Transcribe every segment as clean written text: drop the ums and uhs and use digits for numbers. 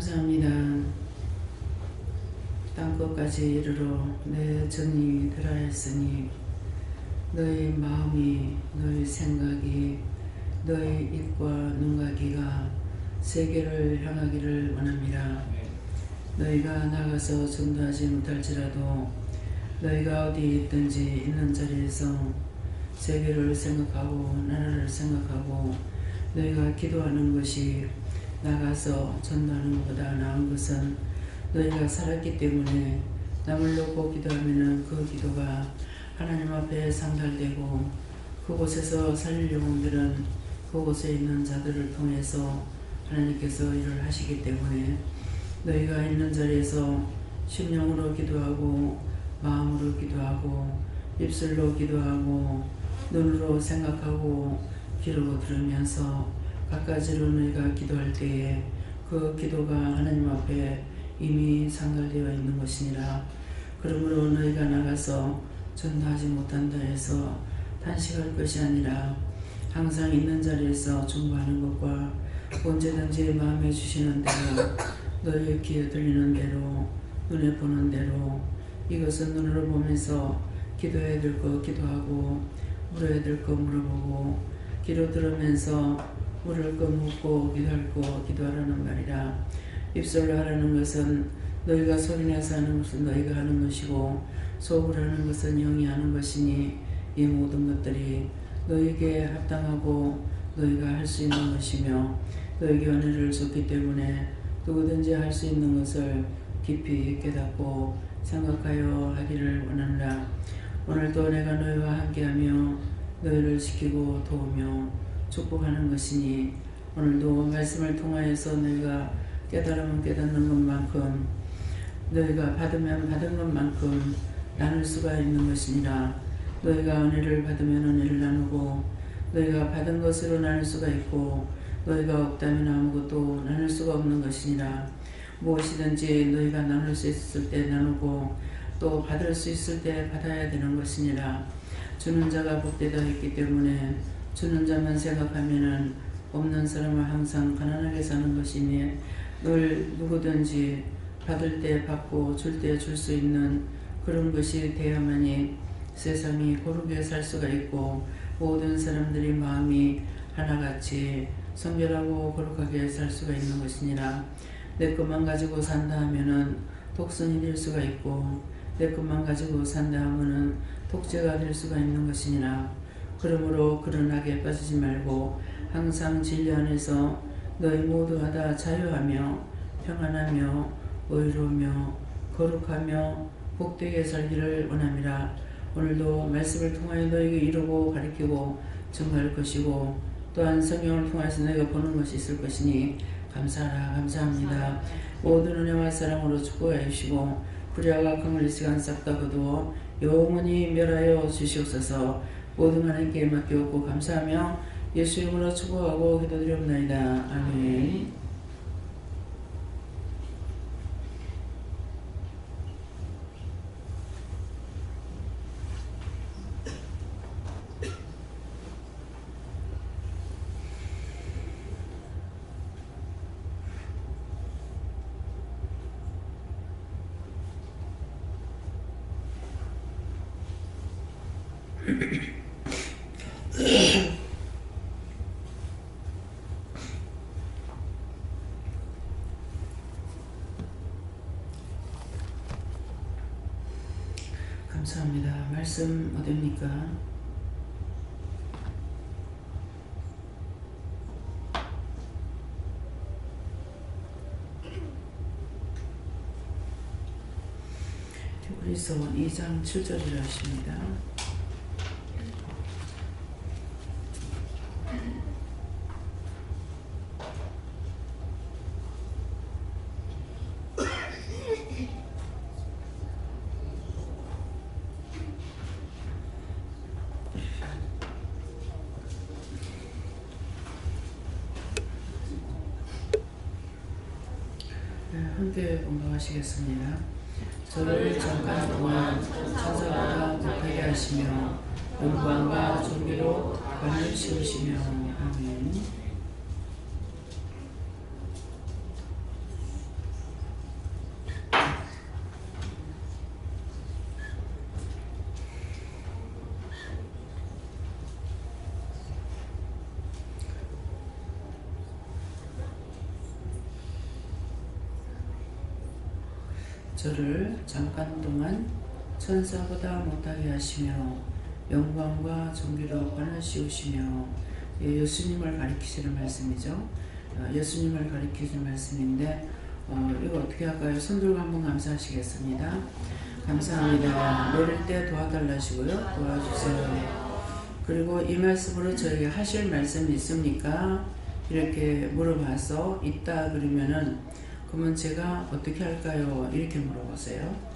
감사합니다. 땅끝까지 이르러 내 정이 들어있으니 너희 마음이, 너희 생각이, 너희 입과 눈과 귀가 세계를 향하기를 원합니다. 너희가 나가서 전도하지 못할지라도 너희가 어디 있든지 있는 자리에서 세계를 생각하고 나라를 생각하고 너희가 기도하는 것이 나가서 전도하는 것보다 나은 것은 너희가 살았기 때문에 남을 놓고 기도하면 그 기도가 하나님 앞에 상달되고 그곳에서 살릴 영혼들은 그곳에 있는 자들을 통해서 하나님께서 일을 하시기 때문에 너희가 있는 자리에서 심령으로 기도하고 마음으로 기도하고 입술로 기도하고 눈으로 생각하고 귀로 들으면서 갖가지로 너희가 기도할 때에 그 기도가 하나님 앞에 이미 상달되어 있는 것이니라. 그러므로 너희가 나가서 전도하지 못한다 해서 탄식할 것이 아니라 항상 있는 자리에서 중보하는 것과 언제든지 마음에 주시는 대로 너희 귀에 들리는 대로 눈에 보는 대로 이것은 눈으로 보면서 기도해야 될 거 기도하고 물어야 될 거 물어보고 귀로 들으면서 물을 거 묻고 기도할 거 기도하라는 말이라. 입술로 하라는 것은 너희가 소리내서 하는 것은 너희가 하는 것이고 속으로 하는 것은 영이 하는 것이니 이 모든 것들이 너희에게 합당하고 너희가 할 수 있는 것이며 너희에게 은혜를 줬기 때문에 누구든지 할 수 있는 것을 깊이 깨닫고 생각하여 하기를 원하노라. 오늘도 내가 너희와 함께하며 너희를 지키고 도우며 축복하는 것이니 오늘도 말씀을 통하여서 너희가 깨달으면 깨닫는 것만큼 너희가 받으면 받은 것만큼 나눌 수가 있는 것이니라. 너희가 은혜를 받으면 은혜를 나누고 너희가 받은 것으로 나눌 수가 있고 너희가 없다면 아무것도 나눌 수가 없는 것이니라. 무엇이든지 너희가 나눌 수 있을 때 나누고 또 받을 수 있을 때 받아야 되는 것이니라. 주는 자가 복되다 했기 때문에 주는 자만 생각하면은 없는 사람은 항상 가난하게 사는 것이니 늘 누구든지 받을 때 받고 줄 때 줄 수 있는 그런 것이 돼야만이 세상이 고르게 살 수가 있고 모든 사람들이 마음이 하나같이 성결하고 거룩하게 살 수가 있는 것이니라. 내 것만 가지고 산다 하면은 독선이 될 수가 있고 내 것만 가지고 산다 하면은 독재가 될 수가 있는 것이니라. 그러므로 그런 악에 빠지지 말고 항상 진리 안에서 너희 모두가 다 자유하며 평안하며 의로우며 거룩하며 복되게 살기를 원함이라. 오늘도 말씀을 통하여 너희에게 이루고 가르치고 증거할 것이고 또한 성경을 통해서 너희가 보는 것이 있을 것이니 감사하라. 감사합니다. 모든 은혜와 사랑으로 축복하여 주시고 불의와 악함을 이 시간 싹 다 거두어 영원히 멸하여 주시옵소서. 모든 하나님께 맡기옵고 감사하며 예수 이름으로 축복하고 기도드리옵나이다. 아멘. 감사합니다. 말씀 어딥니까? 히브리서 2장 7절이라 하십니다. 함께 공부하시겠습니다. 저를 잠깐 동안 천사보다 못하게 하시며 영광과 존귀로 관을 씌우시며 아멘. 저를 잠깐 동안 천사보다 못하게 하시며 영광과 존귀로 관을 씌우시며, 예수님을 가리키시는 말씀이죠. 예수님을 가리키시는 말씀인데 이거 어떻게 할까요? 손 들고 한번 감사하시겠습니다. 감사합니다. 내릴 때 도와달라시고요. 도와주세요. 그리고 이 말씀으로 저에게 하실 말씀이 있습니까? 이렇게 물어봐서 있다 그러면은 그러면 제가 어떻게 할까요? 이렇게 물어보세요.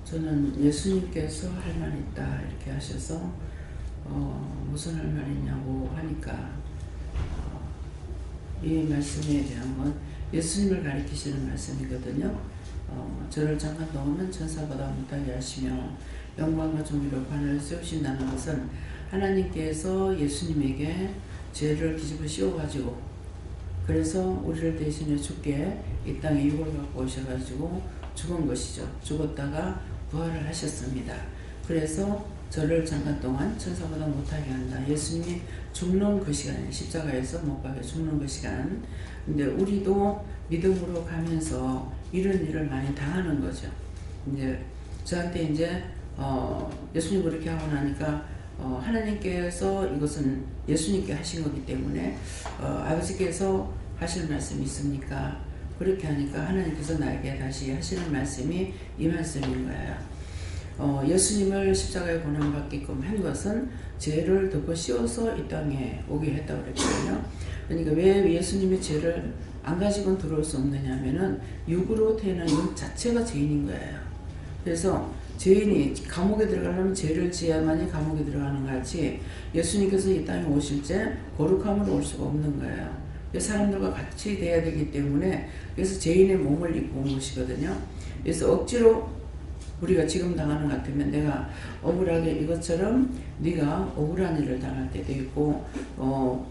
저는 예수님께서 할 말 있다 이렇게 하셔서 무슨 할 말이냐고 하니까 이 말씀에 대한 건 예수님을 가리키시는 말씀이거든요. 저를 잠깐 동안은 천사보다 못하게 하시며 영광과 존귀로 관을 세우신다는 것은 하나님께서 예수님에게 죄를 뒤집어 씌워가지고 그래서 우리를 대신해 죽게 이 땅에 육을 갖고 오셔가지고 죽은 것이죠. 죽었다가 부활을 하셨습니다. 그래서 저를 잠깐 동안 천사보다 못하게 한다. 예수님이 죽는 그 시간에 십자가에서 못 박혀 죽는 그 시간. 근데 우리도 믿음으로 가면서 이런 일을 많이 당하는 거죠. 이제 저한테 이제 예수님 그렇게 하고 나니까 하나님께서 이것은 예수님께 하신 거기 때문에 아버지께서 하실 말씀이 있습니까? 그렇게 하니까 하나님께서 나에게 다시 하시는 말씀이 이 말씀인 거예요. 예수님을 십자가에 고난받게끔 한 것은 죄를 덮어 씌워서 이 땅에 오게 했다고 그랬거든요. 그러니까 왜 예수님이 죄를 안 가지고는 들어올 수 없느냐면은 육으로 태어난 육 자체가 죄인인 거예요. 그래서 죄인이 감옥에 들어가려면 죄를 지어야만이 감옥에 들어가는 것 같이 예수님께서 이 땅에 오실 때 거룩함으로 올 수가 없는 거예요. 사람들과 같이 돼야 되기 때문에 그래서 죄인의 몸을 입고 온 것이거든요. 그래서 억지로 우리가 지금 당하는 것 같으면 내가 억울하게 이것처럼 네가 억울한 일을 당할 때도 있고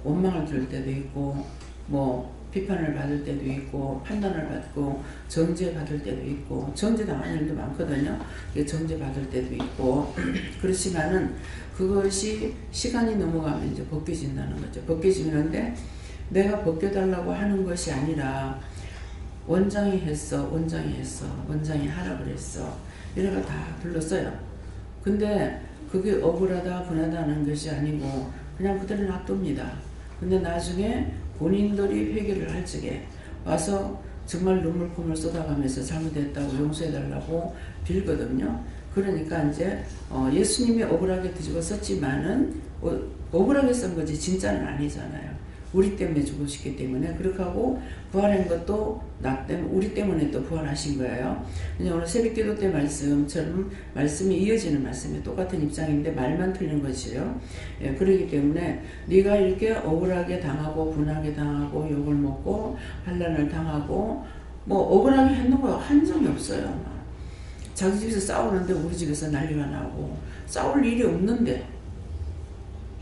원망을 들을 때도 있고 뭐 비판을 받을 때도 있고 판단을 받고 정죄받을 때도 있고 정죄당하는 일도 많거든요. 정죄받을 때도 있고 그렇지만은 그것이 시간이 넘어가면 이제 벗겨진다는 거죠. 벗겨지는데 내가 벗겨달라고 하는 것이 아니라 원장이 했어, 원장이 했어, 원장이 하라 그랬어. 이래가 다 불렀어요. 근데 그게 억울하다, 분하다는 것이 아니고 그냥 그대로 놔둡니다. 근데 나중에 본인들이 회개를 할 적에 와서 정말 눈물품을 쏟아가면서 잘못했다고 용서해달라고 빌거든요. 그러니까 이제 예수님이 억울하게 뒤집어 썼지만은 억울하게 쓴 거지 진짜는 아니잖아요. 우리 때문에 죽으셨기 때문에 그렇게 하고 부활한 것도 나 때문에 우리 때문에 또 부활하신 거예요. 그냥 오늘 새벽기도 때 말씀처럼 말씀이 이어지는 말씀이 똑같은 입장인데 말만 틀린 것이에요. 예, 그렇기 때문에 네가 이렇게 억울하게 당하고 분하게 당하고 욕을 먹고 환난을 당하고 뭐 억울하게 했는 거 한 적이 없어요. 자기 집에서 싸우는데 우리 집에서 난리가 나고, 싸울 일이 없는데,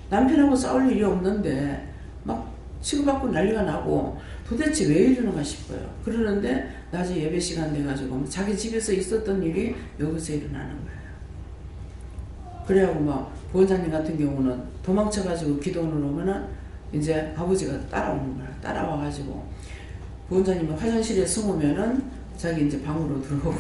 남편하고 싸울 일이 없는데 막 치고받고 난리가 나고 도대체 왜 이러는가 싶어요. 그러는데 낮에 예배 시간 돼가지고 자기 집에서 있었던 일이 여기서 일어나는 거예요. 그래갖고 막 부원장님 같은 경우는 도망쳐가지고 기도원으로 오면은 이제 아버지가 따라오는 거야. 따라와가지고 부원장님은 화장실에 숨으면은 자기 이제 방으로 들어오고,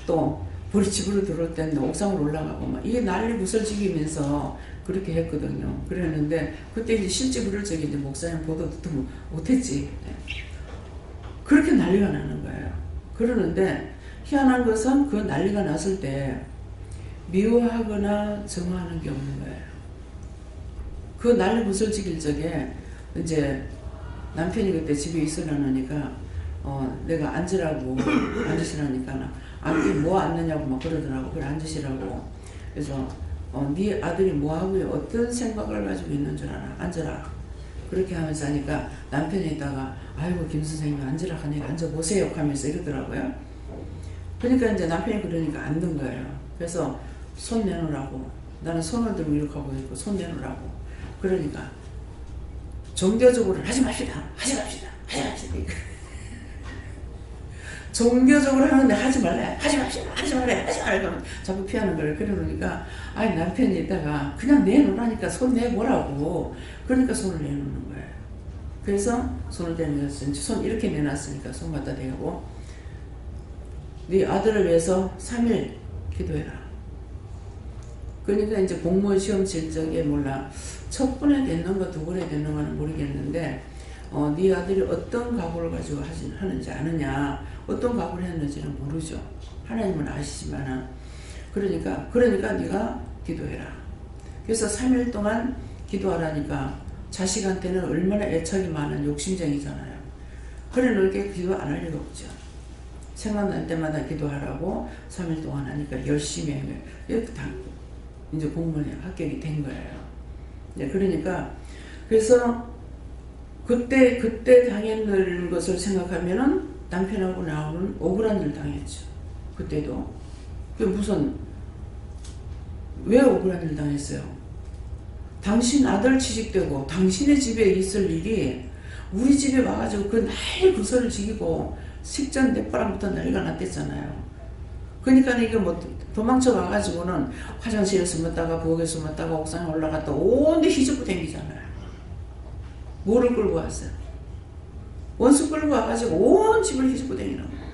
또 우리 집으로 들어올 때는 옥상으로 올라가고 막 이게 난리 부설지기면서 그렇게 했거든요. 그랬는데 그때 이제 실제 그럴 적에 이제 목사님 보도 듣도 못했지. 그렇게 난리가 나는 거예요. 그러는데 희한한 것은 그 난리가 났을 때 미워하거나 정화하는 게 없는 거예요. 그 난리 부설지길 적에 이제 남편이 그때 집에 있으려니까 내가 앉으라고 앉으시라니까 아들이 뭐 앉느냐고 막 그러더라고. 그래 앉으시라고. 그래서 네 아들이 뭐하고요? 어떤 생각을 가지고 있는 줄 알아? 앉아라. 그렇게 하면서 하니까 남편이 있다가 아이고 김 선생님 앉으라 하니까 앉아보세요 하면서 이러더라고요. 그러니까 이제 남편이 그러니까 앉는 거예요. 그래서 손 내놓으라고. 나는 손을 들고 이렇게 하고 있고 손 내놓으라고. 그러니까 종교적으로 하지 맙시다. 하지 맙시다. 하지 맙시다. 종교적으로 하는데 하지 말래. 하지 맙시다. 하지 말래. 하지 말고 자꾸 피하는 걸. 그러니까 아니 남편이 있다가 그냥 내놓으라니까 손 내보라고. 그러니까 손을 내놓는 거예요. 그래서 손을 대면서 손 이렇게 내놨으니까 손 갖다 대고 네 아들을 위해서 3일 기도해라. 그러니까 이제 공무원 시험 칠 적에 몰라 첫 번에 됐는가 두 번에 됐는가는 모르겠는데 네 아들이 어떤 각오를 가지고 하는지 아느냐, 어떤 각오를 했는지는 모르죠. 하나님은 아시지만은 그러니까 네가 기도해라. 그래서 3일 동안 기도하라니까 자식한테는 얼마나 애착이 많은 욕심쟁이잖아요. 그래 놓게 기도 안 할 리가 없죠. 생각날 때마다 기도하라고 3일 동안 하니까 열심히 해요. 이렇게 다 이제 공무원에 합격이 된 거예요. 네, 그러니까 그래서 그때 당했는 것을 생각하면은 남편하고 나오는 억울한 일 당했죠. 그때도 왜 억울한 일 당했어요? 당신 아들 취직되고 당신의 집에 있을 일이 우리 집에 와가지고 그 난리 구설을 지기고 식전 늦바람부터 난리가 났댔잖아요. 그러니까 이게 뭐 도망쳐 와가지고는 화장실에 숨었다가 부엌에 숨었다가 옥상에 올라갔다 온데 휘젓고 댕기잖아요. 뭐를 끌고 왔어요? 원수 끌고 와가지고 온 집을 휘젓고 댕기는 거예요.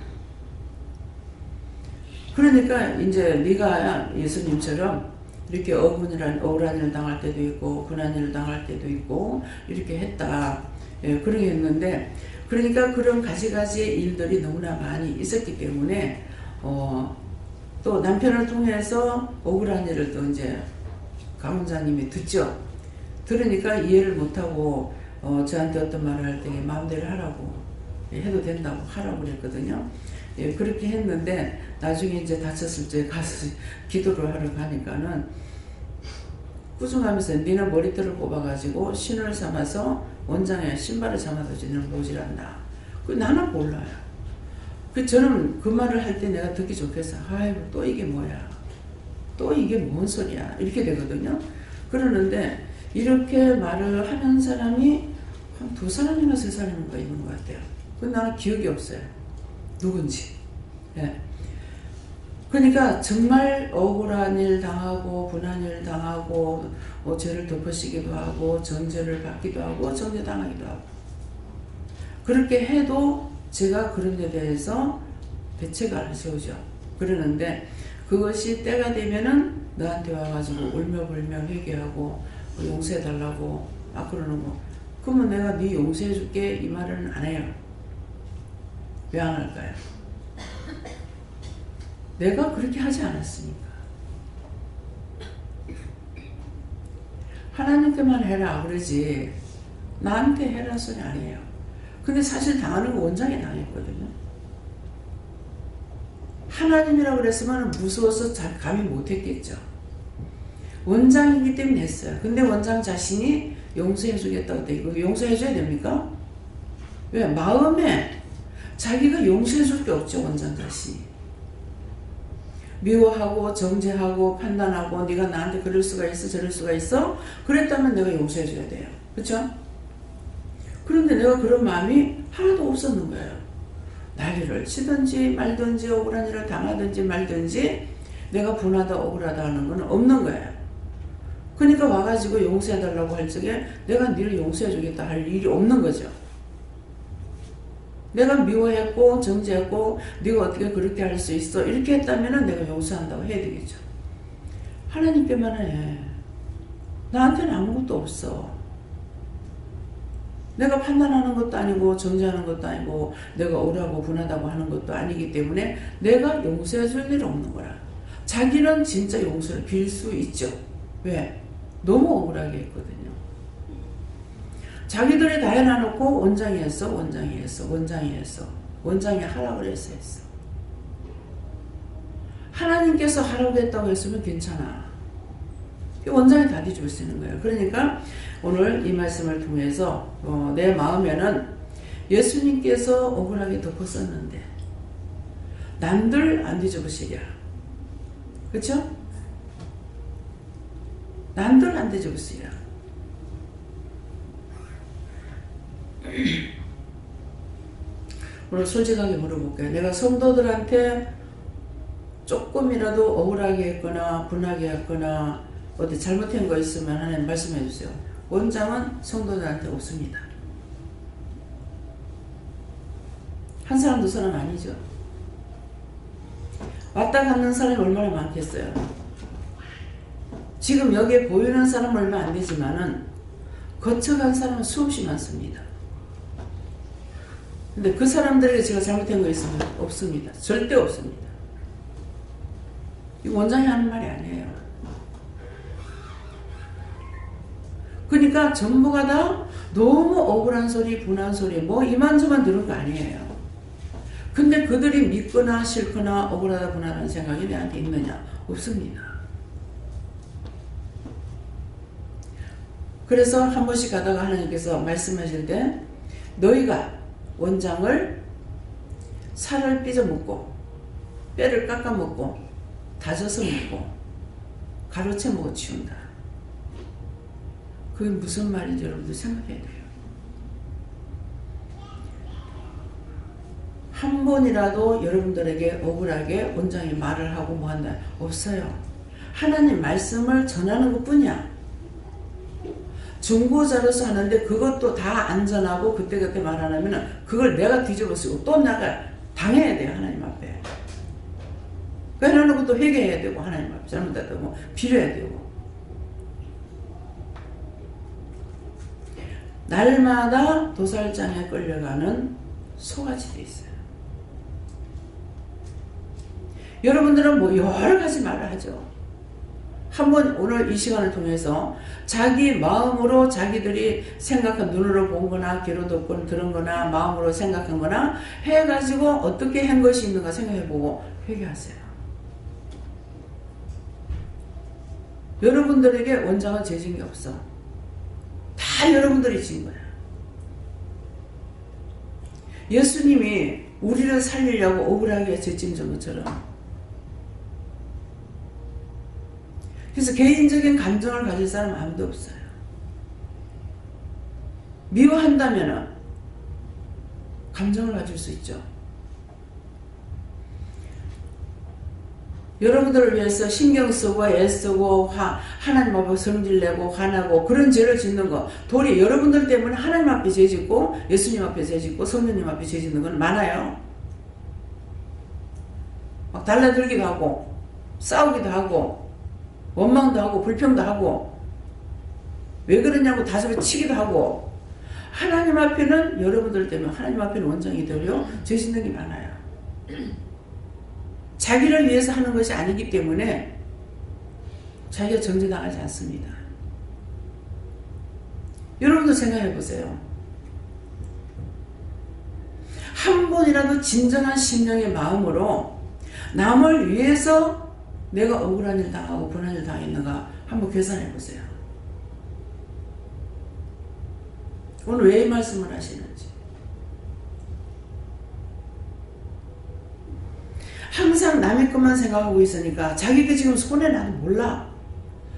그러니까 이제 네가 예수님처럼 이렇게 억울한 일 당할 때도 있고 고난 일 당할 때도 있고 이렇게 했다. 예, 그렇게 했는데 그러니까 그런 가지가지의 일들이 너무나 많이 있었기 때문에 또 남편을 통해서 억울한 일을 또 이제 강원장님이 듣죠. 들으니까 이해를 못하고 저한테 어떤 말을 할 때 마음대로 하라고 해도 된다고 하라고 그랬거든요. 예, 그렇게 했는데 나중에 이제 다쳤을 때 가서 기도를 하러 가니까는 꾸중하면서 니는 머리털을 뽑아가지고 신을 삼아서 원장에 신발을 삼아서 니는 모질한다. 나는 몰라요. 저는 그 말을 할 때 내가 듣기 좋겠어. 아이고 또 이게 뭐야. 또 이게 뭔 소리야. 이렇게 되거든요. 그러는데 이렇게 말을 하는 사람이 한 2사람이나 3사람인가 있는 것 같아요. 근데 나는 기억이 없어요. 누군지. 예. 그러니까 정말 억울한 일 당하고 분한 일 당하고 죄를 덮으시기도 하고 정죄를 받기도 하고 정죄당하기도 하고 그렇게 해도 제가 그런 데 대해서 대책을 안 세우죠. 그러는데 그것이 때가 되면은 너한테 와가지고 울며불며 회개하고 용서해달라고 막 그러는 거. 그러면 내가 네 용서해줄게 이 말은 안 해요. 왜 안 할까요? 내가 그렇게 하지 않았으니까. 하나님께만 해라 그러지 나한테 해라 소리 아니에요. 근데 사실 당하는 거 원장이 당했거든요. 하나님이라고 그랬으면 무서워서 잘 감히 못했겠죠. 원장이기 때문에 했어요. 근데 원장 자신이 용서해 주겠다고 했더니 이거 용서해 줘야 됩니까? 왜? 마음에 자기가 용서해 줄 게 없죠. 원장 자신이. 미워하고 정죄하고 판단하고 네가 나한테 그럴 수가 있어 저럴 수가 있어 그랬다면 내가 용서해 줘야 돼요. 그렇죠? 그런데 내가 그런 마음이 하나도 없었는 거예요. 난리를 치든지 말든지 억울한 일을 당하든지 말든지 내가 분하다 억울하다 하는 건 없는 거예요. 그러니까 와가지고 용서해달라고 할 적에 내가 니를 용서해주겠다 할 일이 없는 거죠. 내가 미워했고 정죄했고 네가 어떻게 그렇게 할 수 있어 이렇게 했다면 내가 용서한다고 해야 되겠죠. 하나님께만 해. 나한테는 아무것도 없어. 내가 판단하는 것도 아니고 정죄하는 것도 아니고 내가 억울하고 분하다고 하는 것도 아니기 때문에 내가 용서해 줄 일 없는 거라. 자기는 진짜 용서를 빌 수 있죠. 왜? 너무 억울하게 했거든요. 자기들이 다 해놔놓고 원장이 했어. 원장이 하라고 해서 했어. 하나님께서 하라고 했다고 했으면 괜찮아. 원장이 다 뒤집을 수 있는 거예요. 그러니까 오늘 이 말씀을 통해서 내 마음에는 예수님께서 억울하게 덮었었는데 남들 안 뒤집으시랴. 그렇죠? 남들 안 뒤집으시랴. 오늘 솔직하게 물어볼게요. 내가 성도들한테 조금이라도 억울하게 했거나 분하게 했거나 어디 잘못한 거 있으면 하나님 말씀해 주세요. 원장은 성도들한테 없습니다. 한 사람 두 사람 아니죠. 왔다 갔는 사람이 얼마나 많겠어요. 지금 여기에 보이는 사람은 얼마 안 되지만은 거쳐간 사람은 수없이 많습니다. 근데 그 사람들에게 제가 잘못한 거 있으면 없습니다. 절대 없습니다. 이거 원장이 하는 말이 아니에요. 그러니까 전부가 다 너무 억울한 소리, 분한 소리, 뭐 이만저만 들은 거 아니에요. 근데 그들이 믿거나 싫거나 억울하다 분하다는 생각이 내한테 있느냐? 없습니다. 그래서 한 번씩 가다가 하나님께서 말씀하실 때 너희가 원장을 살을 삐져 먹고 뼈를 깎아 먹고 다져서 먹고 가로채 먹어 치운다. 그게 무슨 말인지 여러분들 생각해야 돼요. 한 번이라도 여러분들에게 억울하게 원장이 말을 하고 뭐 한다. 없어요. 하나님 말씀을 전하는 것 뿐이야. 중보자로서 하는데 그것도 다 안전하고 그때그때 말 안 하면 그걸 내가 뒤집어 쓰고 또 내가 당해야 돼요. 하나님 앞에. 그 해놓은 것도 회개해야 되고 하나님 앞에 잘못했다고 빌어야 되고. 날마다 도살장에 끌려가는 소가지도 있어요. 여러분들은 뭐 여러 가지 말을 하죠. 한번 오늘 이 시간을 통해서 자기 마음으로 자기들이 생각한 눈으로 본 거나 귀로 듣고 들은 거나 마음으로 생각한 거나 해가지고 어떻게 한 것이 있는가 생각해보고 회개하세요. 여러분들에게 원장은 죄진 게 없어. 다 여러분들이 진 거야. 예수님이 우리를 살리려고 억울하게 죄짐진 것처럼. 그래서 개인적인 감정을 가질 사람은 아무도 없어요. 미워한다면 감정을 가질 수 있죠. 여러분들을 위해서 신경 쓰고 애쓰고 하나님 앞에 성질내고 화나고 그런 죄를 짓는 거 도리어 여러분들 때문에 하나님 앞에 죄 짓고 예수님 앞에 죄 짓고 성령님 앞에 죄 짓는 건 많아요. 막 달라들기도 하고 싸우기도 하고 원망도 하고 불평도 하고 왜 그러냐고 다소리 치기도 하고 하나님 앞에는 여러분들 때문에 하나님 앞에는 원장이 되려 죄 짓는 게 많아요. 자기를 위해서 하는 것이 아니기 때문에 자기가 정죄당하지 않습니다. 여러분도 생각해 보세요. 한 번이라도 진정한 심령의 마음으로 남을 위해서 내가 억울한 일 당하고 분한 일 당했는가 한번 계산해 보세요. 오늘 왜 이 말씀을 하시는지. 항상 항상 남의 것만 생각하고 있으니까 자기도 지금 손해나도 몰라.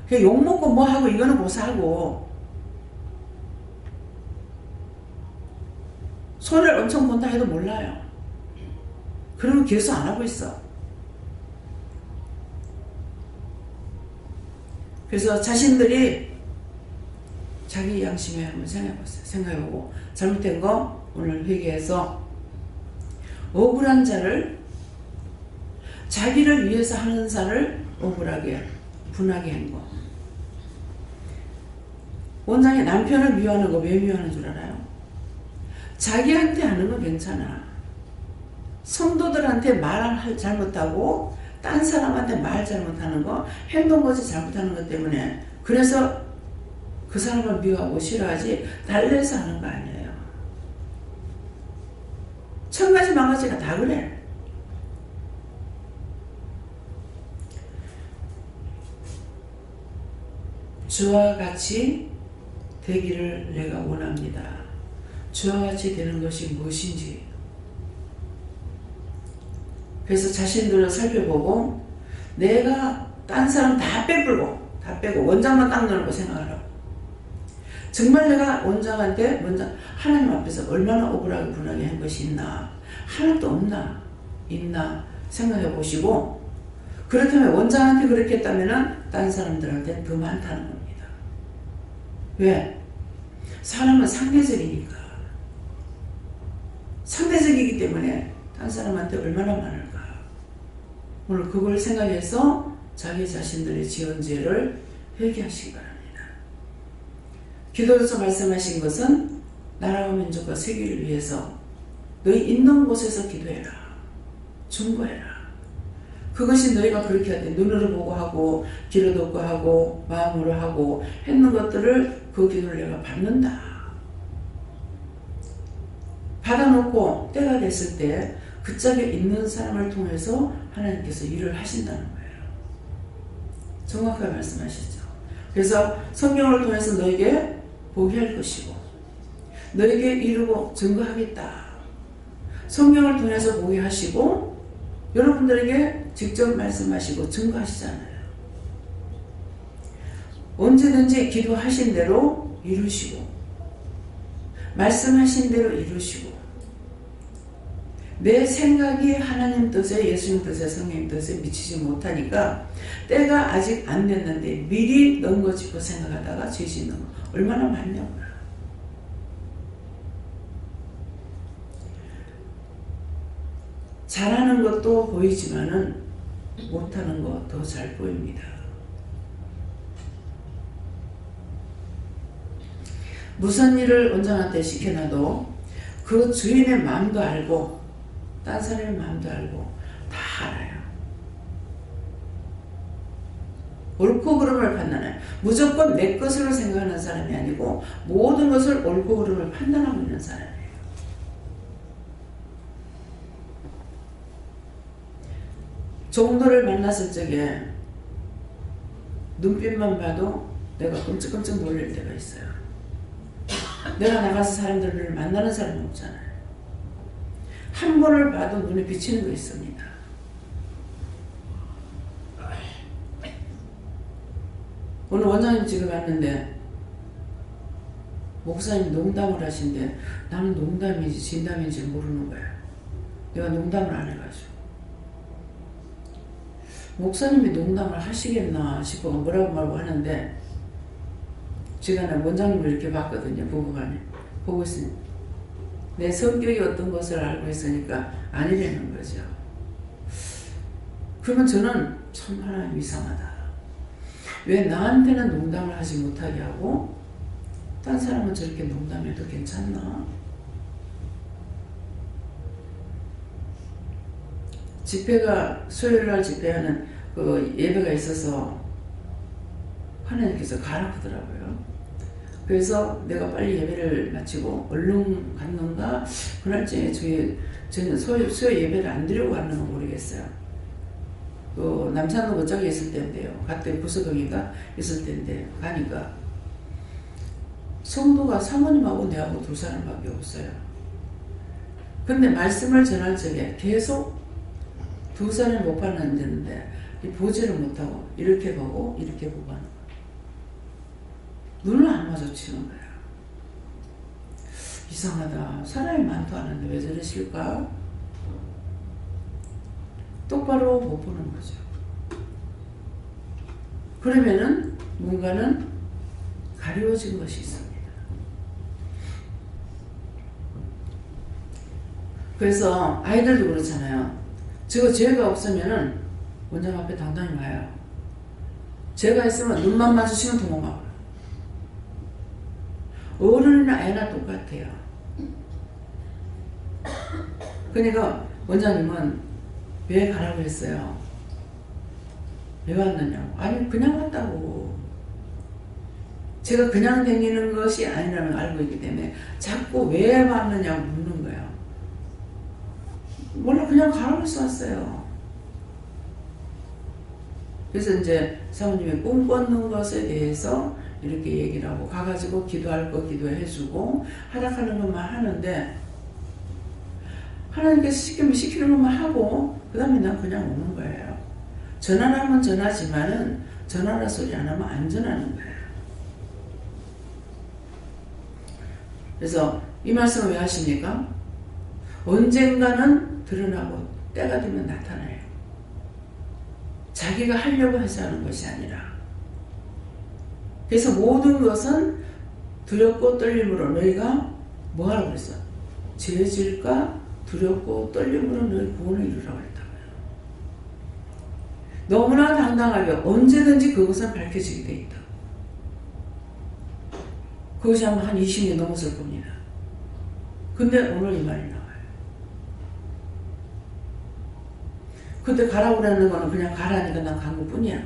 그냥 욕먹고 뭐하고 이거는 고사하고 손해를 엄청 본다 해도 몰라요. 그러면 계속 안 하고 있어. 그래서 자신들이 자기 양심에 한번 생각해보세요. 생각해보고 잘못된 거 오늘 회개해서 억울한 자를 자기를 위해서 하는 자를 억울하게 분하게 한 거. 원장이 남편을 미워하는 거 왜 미워하는 줄 알아요? 자기한테 하는 건 괜찮아. 성도들한테 말 잘못하고 딴 사람한테 말 잘못하는 거 행동거지 잘못하는 것 때문에 그래서 그 사람을 미워하고 싫어하지 달래서 하는 거 아니에요. 천가지 만가지가 다 그래. 주와 같이 되기를 내가 원합니다. 주와 같이 되는 것이 무엇인지. 그래서 자신들을 살펴보고 내가 딴 사람 다 빼고 원장만 딱 넣는 거 생각하라고. 정말 내가 원장한테 하나님 앞에서 얼마나 억울하게 분하게 한 것이 있나, 하나도 없나 있나 생각해 보시고, 그렇다면 원장한테 그렇게 했다면 딴 사람들한테 더 많다는 겁니다. 왜? 사람은 상대적이니까. 상대적이기 때문에 딴 사람한테 얼마나 많을까. 오늘 그걸 생각해서 자기 자신들의 지은 죄를 회개하시기 바랍니다. 기도에서 말씀하신 것은 나라와 민족과 세계를 위해서 너희 있는 곳에서 기도해라. 중보해라. 그것이 너희가 그렇게 할 때 눈으로 보고 하고 귀로 듣고 하고 마음으로 하고 했는 것들을 그 기도를 내가 받는다. 받아놓고 때가 됐을 때 그 짝에 있는 사람을 통해서 하나님께서 일을 하신다는 거예요. 정확하게 말씀하시죠. 그래서 성경을 통해서 너에게 보게 할 것이고 너에게 이루고 증거하겠다. 성경을 통해서 보게 하시고 여러분들에게 직접 말씀하시고 증거하시잖아요. 언제든지 기도하신 대로 이루시고 말씀하신 대로 이루시고 내 생각이 하나님 뜻에 예수님 뜻에 성령 뜻에 미치지 못하니까 때가 아직 안 됐는데 미리 넘겨짚고 생각하다가 죄 짓는 거 얼마나 많냐고요. 잘하는 것도 보이지만은 못하는 거 더 잘 보입니다. 무슨 일을 원장한테 시켜놔도 그 주인의 마음도 알고 딴 사람의 마음도 알고 다 알아요. 옳고 그름을 판단해요. 무조건 내 것으로 생각하는 사람이 아니고 모든 것을 옳고 그름을 판단하고 있는 사람이에요. 종도를 만났을 적에 눈빛만 봐도 내가 끔찍끔찍 놀릴 때가 있어요. 내가 나가서 사람들을 만나는 사람이 없잖아요. 한 번을 봐도 눈에 비치는 거 있습니다. 오늘 원장님 집에 갔는데 목사님 농담을 하신데 나는 농담인지 진담인지 모르는 거야. 내가 농담을 안 해가지고. 목사님이 농담을 하시겠나 싶어 뭐라고 말고 하는데 제가 원장님을 이렇게 봤거든요. 부부간에 보고 있으니까 내 성격이 어떤 것을 알고 있으니까 아니라는 거죠. 그러면 저는 참 하나님 이상하다. 왜 나한테는 농담을 하지 못하게 하고 딴 사람은 저렇게 농담해도 괜찮나? 집회가 수요일날 집회하는 그 예배가 있어서 하나님께서 가라 하더라고요. 그래서 내가 빨리 예배를 마치고 얼른 갔는가 그날쯤에 저는 수요 예배를 안 드리고 갔는가 모르겠어요. 그 남산동 어쩌게 있을 때인데요. 그때 부서동인가 있을 때인데 가니까 성도가 사모님하고 내하고 두 사람밖에 없어요. 근데 말씀을 전할 적에 계속 두 사람이 못 봤는데 보지를 못하고 이렇게 보고 이렇게 보고 하는 거야. 눈을 안 마주치는 거야. 이상하다. 사람이 많도 않은데 왜 저러실까? 똑바로 못 보는 거죠. 그러면은 뭔가는 가려워진 것이 있습니다. 그래서 아이들도 그렇잖아요. 저 죄가 없으면은 원장 앞에 당당히 가요. 죄가 있으면 눈만 마주치면 도망가요. 어른이나 애나 똑같아요. 그러니까 원장님은 왜 가라고 했어요? 왜 왔느냐고. 아니 그냥 왔다고. 제가 그냥 다니는 것이 아니라는 걸 알고 있기 때문에 자꾸 왜 왔느냐고 묻는 거예요. 몰라 그냥 가라고 해서 왔어요. 그래서 이제 사모님이 꿈 꿨는 것에 대해서 이렇게 얘기를 하고 가가지고 기도할 거 기도해주고 하락하는 것만 하는데 하나님께서 시키는 것만 하고 그 다음에 난 그냥 오는 거예요. 전화하면 전하지만은 전화라 소리 안 하면 안 전하는 거예요. 그래서 이 말씀을 왜 하십니까? 언젠가는 드러나고 때가 되면 나타나요. 자기가 하려고 해서 하는 것이 아니라. 그래서 모든 것은 두렵고 떨림으로 너희가 뭐 하라고 그랬어? 죄질까 두렵고 떨림으로 너희 구원을 이루라고 했다고요. 너무나 당당하게 언제든지 그것은 밝혀지게 돼 있다. 그것이 아마 한 20년 넘었을 겁니다. 근데 오늘 이 말이 나와요. 근데 가라고 그러는 거는 그냥 가라니까 난 간 것 뿐이야.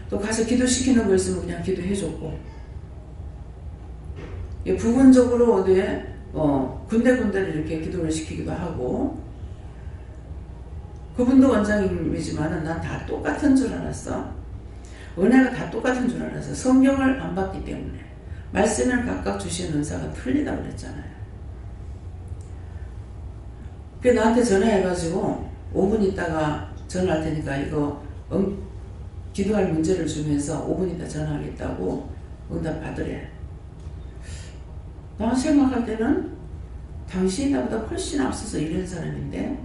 또 가서 기도시키는 거 있으면 그냥 기도해줬고. 부분적으로 어디에 군데군데를 이렇게 기도를 시키기도 하고. 그분도 원장님이지만은 난 다 똑같은 줄 알았어. 은혜가 다 똑같은 줄 알았어. 성경을 안 봤기 때문에. 말씀을 각각 주시는 은사가 틀리다고 그랬잖아요. 그래서 나한테 전화해가지고 5분 있다가 전화할 테니까 이거 기도할 문제를 주면서 5분 있다 전화하겠다고 응답 받으래. 나 생각할 때는 당신이 나보다 훨씬 앞서서 이런 사람인데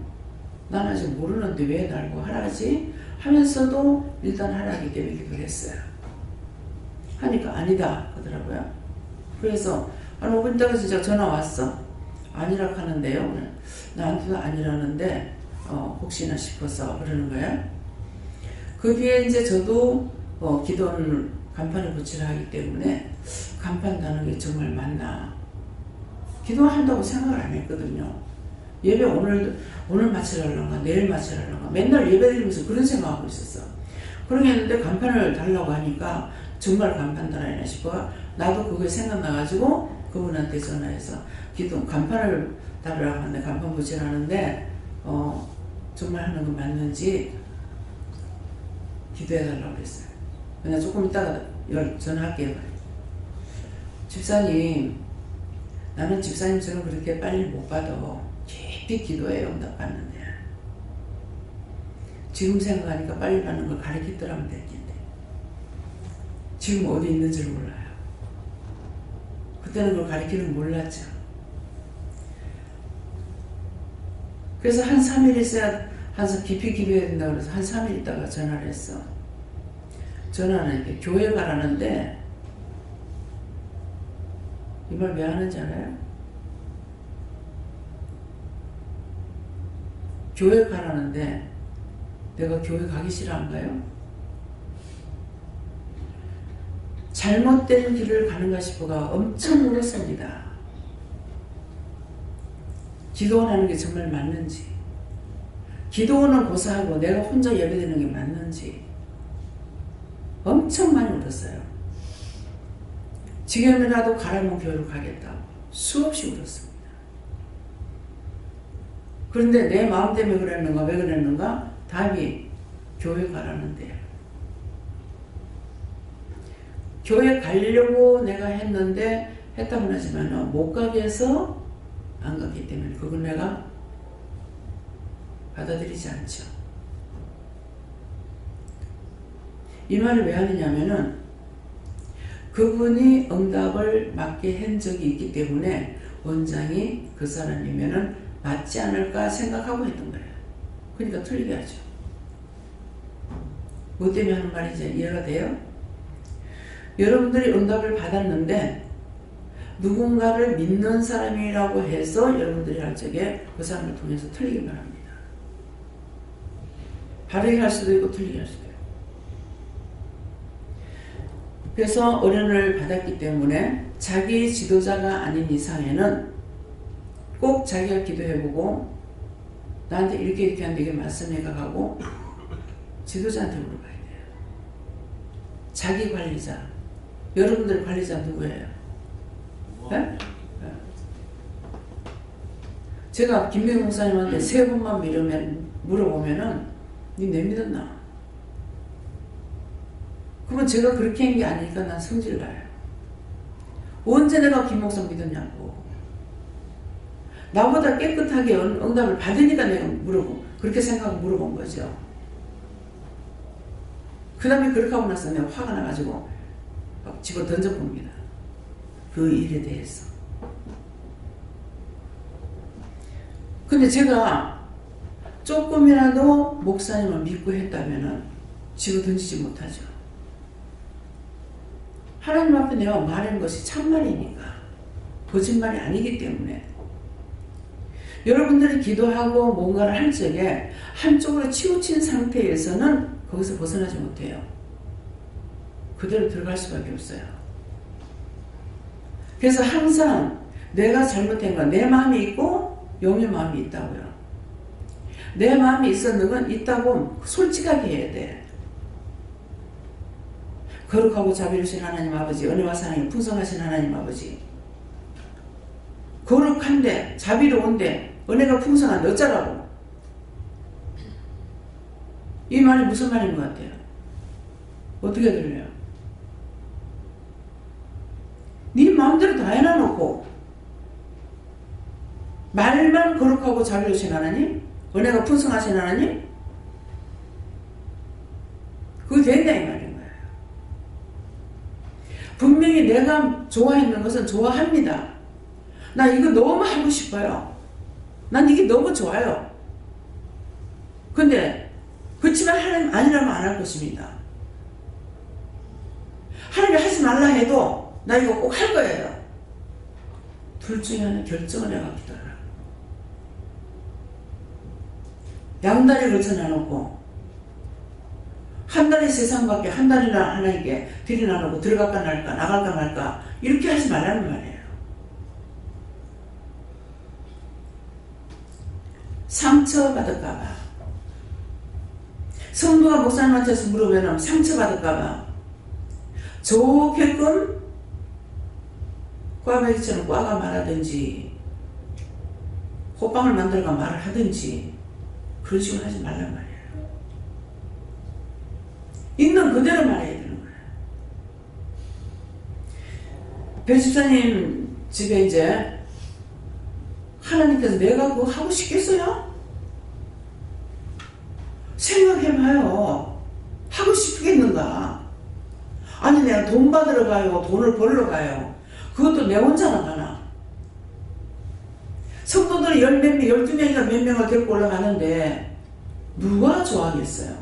난 아직 모르는데 왜 날고 하라지 하면서도 일단 하라기 때문에 기도를 했어요. 하니까 아니다 하더라고요. 그래서 한 5분 있다가 진짜 전화 왔어. 아니라 하는데요. 나한테도 아니라는데 혹시나 싶어서 그러는 거야. 그 뒤에 이제 저도 기도는 간판을 붙이라 하기 때문에 간판 다는 게 정말 맞나. 기도한다고 생각을 안 했거든요. 예배 오늘 마치려는가 내일 마치려는가 맨날 예배 드리면서 그런 생각하고 있었어. 그러겠는데 간판을 달라고 하니까 정말 간판 달아야 싶어. 나도 그게 생각나가지고 그분한테 전화해서 간판을 달으라고 하는데 간판 붙이라는데 정말 하는 거 맞는지 기도해달라고 그랬어요. 그냥 조금 이따가 전화할게요. 집사님, 나는 집사님처럼 그렇게 빨리 못 받아. 깊이 기도해요. 응답 받는데. 지금 생각하니까 빨리 받는 걸 가르치더라면 됐겠네. 지금 어디 있는지를 몰라요. 그때는 그걸 가르치는 걸 몰랐죠. 그래서 한 3일 있어야 항상 깊이 기도해야 된다고 그래서 한 3일 있다가 전화를 했어. 전화는 이렇게 교회 가라는데 이 말 왜 하는지 알아요? 교회 가라는데 내가 교회 가기 싫어한가요? 잘못된 길을 가는가 싶어가 엄청 울었습니다. 기도하는 게 정말 맞는지, 기도는 고사하고 내가 혼자 예배드리는 게 맞는지 엄청 많이 울었어요. 지금이라도 가라면 교회로 가겠다고 수없이 울었습니다. 그런데 내 마음 때문에 그랬는가 왜 그랬는가? 답이 교회 가라는데요. 교회 가려고 내가 했는데 했다고는 하지만 못 가게 해서 안 갔기 때문에 그건 내가 받아들이지 않죠. 이 말을 왜 하느냐면은 그분이 응답을 맞게 한 적이 있기 때문에 원장이 그 사람이면은 맞지 않을까 생각하고 했던 거예요. 그러니까 틀리게 하죠. 뭐 때문에 하는 말인지 이해가 돼요? 여러분들이 응답을 받았는데 누군가를 믿는 사람이라고 해서 여러분들이 할 적에 그 사람을 통해서 틀리게 말합니다. 바르게 할 수도 있고 틀리게 할 수도 있고. 그래서 어련을 받았기 때문에 자기 지도자가 아닌 이상에는 꼭 자기가 기도해보고 나한테 이렇게 하는데 이게 맞습니까? 하고 지도자한테 물어봐야 돼요. 자기 관리자. 여러분들 관리자 누구예요? 네? 네. 제가 김명희 목사님한테 3번만 물어보면은 니 내 믿었나? 그러면 제가 그렇게 한 게 아니니까 난 성질 나요. 언제 내가 김 목사 믿었냐고. 나보다 깨끗하게 응답을 받으니까 내가 그렇게 생각하고 물어본 거죠. 그 다음에 그렇게 하고 나서 내가 화가 나가지고 막 집어 던져봅니다. 그 일에 대해서. 근데 제가 조금이라도 목사님을 믿고 했다면은 집어 던지지 못하죠. 하나님 앞에 내가 말한 것이 참말이니까. 거짓말이 아니기 때문에. 여러분들이 기도하고 뭔가를 할 적에 한쪽으로 치우친 상태에서는 거기서 벗어나지 못해요. 그대로 들어갈 수밖에 없어요. 그래서 항상 내가 잘못한 건 내 마음이 있고 영의 마음이 있다고요. 내 마음이 있었는 건 있다고 솔직하게 해야 돼. 거룩하고 자비로우신 하나님 아버지, 은혜와 사랑이 풍성하신 하나님 아버지, 거룩한데 자비로운데 은혜가 풍성한데 어쩌라고? 이 말이 무슨 말인 것 같아요? 어떻게 들려요? 네 마음대로 다 해놔놓고 말만 거룩하고 자비로우신 하나님? 은혜가 풍성하신 하나님? 그거 된다 이 말인 거예요. 분명히 내가 좋아했는 것은 좋아합니다. 나 이거 너무 하고 싶어요. 난 이게 너무 좋아요. 근데 그렇지만 하나님 아니라면 안 할 것입니다. 하나님이 하지 말라 해도 나 이거 꼭 할 거예요. 둘 중에 하나 결정을 내가 기도하라. 양다리 걸쳐놔놓고 한 달의 세상밖에 한 달이나 하나님께 들여놔놓고 들어갈까 말까 나갈까 말까 이렇게 하지 말라는 말이에요. 상처받을까봐. 성도가 목사님한테서 물어보면 상처받을까봐 좋게끔 꽈배기처럼 꽈가 말하든지 호빵을 만들어가 말을 하든지 그런 식으로 하지 말란 말이에요. 있는 그대로 말해야 되는 거예요. 배 집사님 집에 이제 하나님께서 내가 그거 하고 싶겠어요? 생각해봐요. 하고 싶겠는가? 아니 내가 돈 받으러 가요. 돈을 벌러 가요. 그것도 내 혼자 나가나? 성도들이 12명인가 몇 명을 데리고 올라가는데 누가 좋아하겠어요?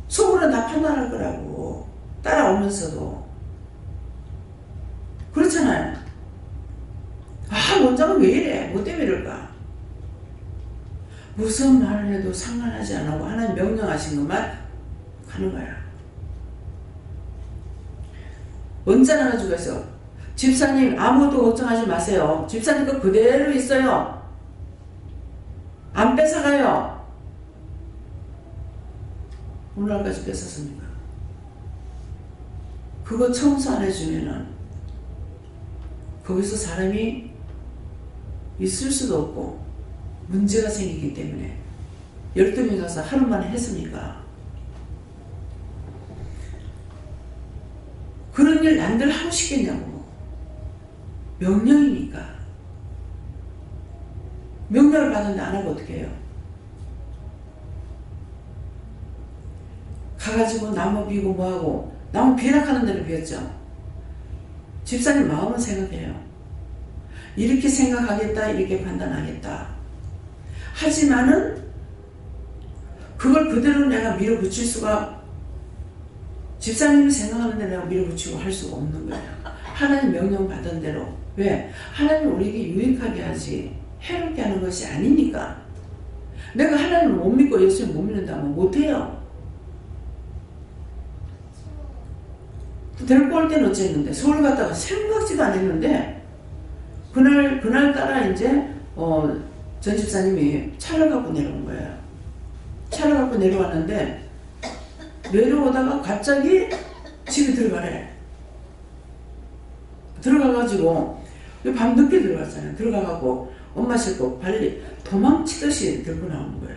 속으로는 다 판단할 거라고. 따라오면서도. 그렇잖아요. 아 원장은 왜 이래? 뭐 때문에 이럴까? 무슨 말을 해도 상관하지 않고 하나님 명령하신 것만 가는 거야. 언짢아 가지고 해서 집사님 아무것도 걱정하지 마세요. 집사님 거 그대로 있어요. 안 뺏어가요. 오늘날까지 뺏었습니까? 그거 청소 안 해주면은 거기서 사람이 있을 수도 없고 문제가 생기기 때문에 12명 가서 하루 만에 했습니까? 그런 일 남들 하고 싶겠냐고. 명령이니까. 명령을 받았는데 안 하고 어떻게 해요? 가가지고 나무 비고 뭐하고 나무 비락하는 대로 비웠죠. 집사님 마음은 생각해요. 이렇게 생각하겠다, 이렇게 판단하겠다. 하지만은 그걸 그대로 내가 밀어붙일 수가, 집사님이 생각하는데 내가 밀어붙이고 할 수가 없는 거예요. 하나님 명령 받은 대로. 왜? 하나님 우리에게 유익하게 하지 해롭게 하는 것이 아니니까. 내가 하나님을 못 믿고 예수님 못 믿는다면 못해요. 데리고 올 때는 어쨌는데 서울 갔다가 생각지도 안 했는데 그날따라 이제 전 집사님이 차를 갖고 내려온 거예요. 차를 갖고 내려왔는데 내려오다가 갑자기 집에 들어가래. 들어가가지고 밤늦게 들어갔잖아요. 들어가갖고 엄마 싣고 빨리 도망치듯이 들고 나오는 거야.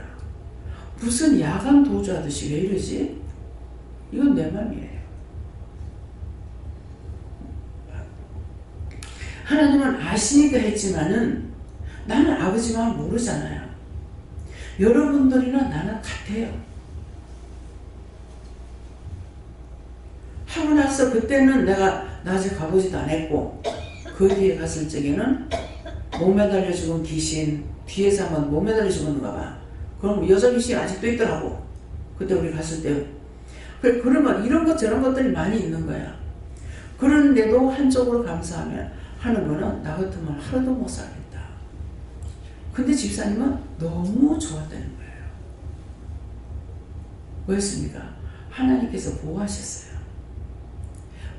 무슨 야간 도주하듯이 왜 이러지? 이건 내 맘이에요. 하나님은 아시니까 했지만은 나는 아버지 마음 모르잖아요. 여러분들이나 나는 같아요. 하고 나서 그때는 내가 낮에 가보지도 않았고 그 뒤에 갔을 적에는 못 매달려 죽은 귀신 뒤에서 한번 못 매달려 죽었는가 봐. 그럼 여자 귀신 아직도 있더라고. 그때 우리 갔을 때. 그러면 이런 것 저런 것들이 많이 있는 거야. 그런데도 한쪽으로 감사하면 하는 거는 나 같으면 하루도 못 살겠다. 근데 집사님은 너무 좋았다는 거예요. 왜였습니까? 하나님께서 보호하셨어요.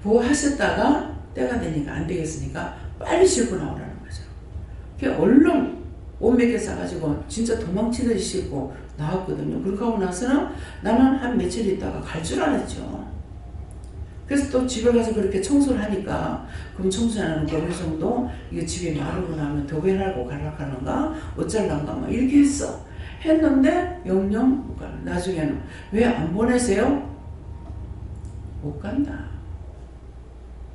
보호하셨다가 때가 되니까 안 되겠으니까 빨리 싣고 나오라는 거죠. 그러니까 얼른 옷 몇 개 싸가지고 진짜 도망치듯이 싣고 나왔거든요. 그렇게 하고 나서는 나는 한 며칠 있다가 갈 줄 알았죠. 그래서 또 집에 가서 그렇게 청소를 하니까 그럼 청소하는 거리 정도 이게 집이 마르고 나면 더 배달고 가락하는가 어쩔란가 막 이렇게 했어. 했는데 영영 못 가는. 나중에는 왜 안 보내세요? 못 간다.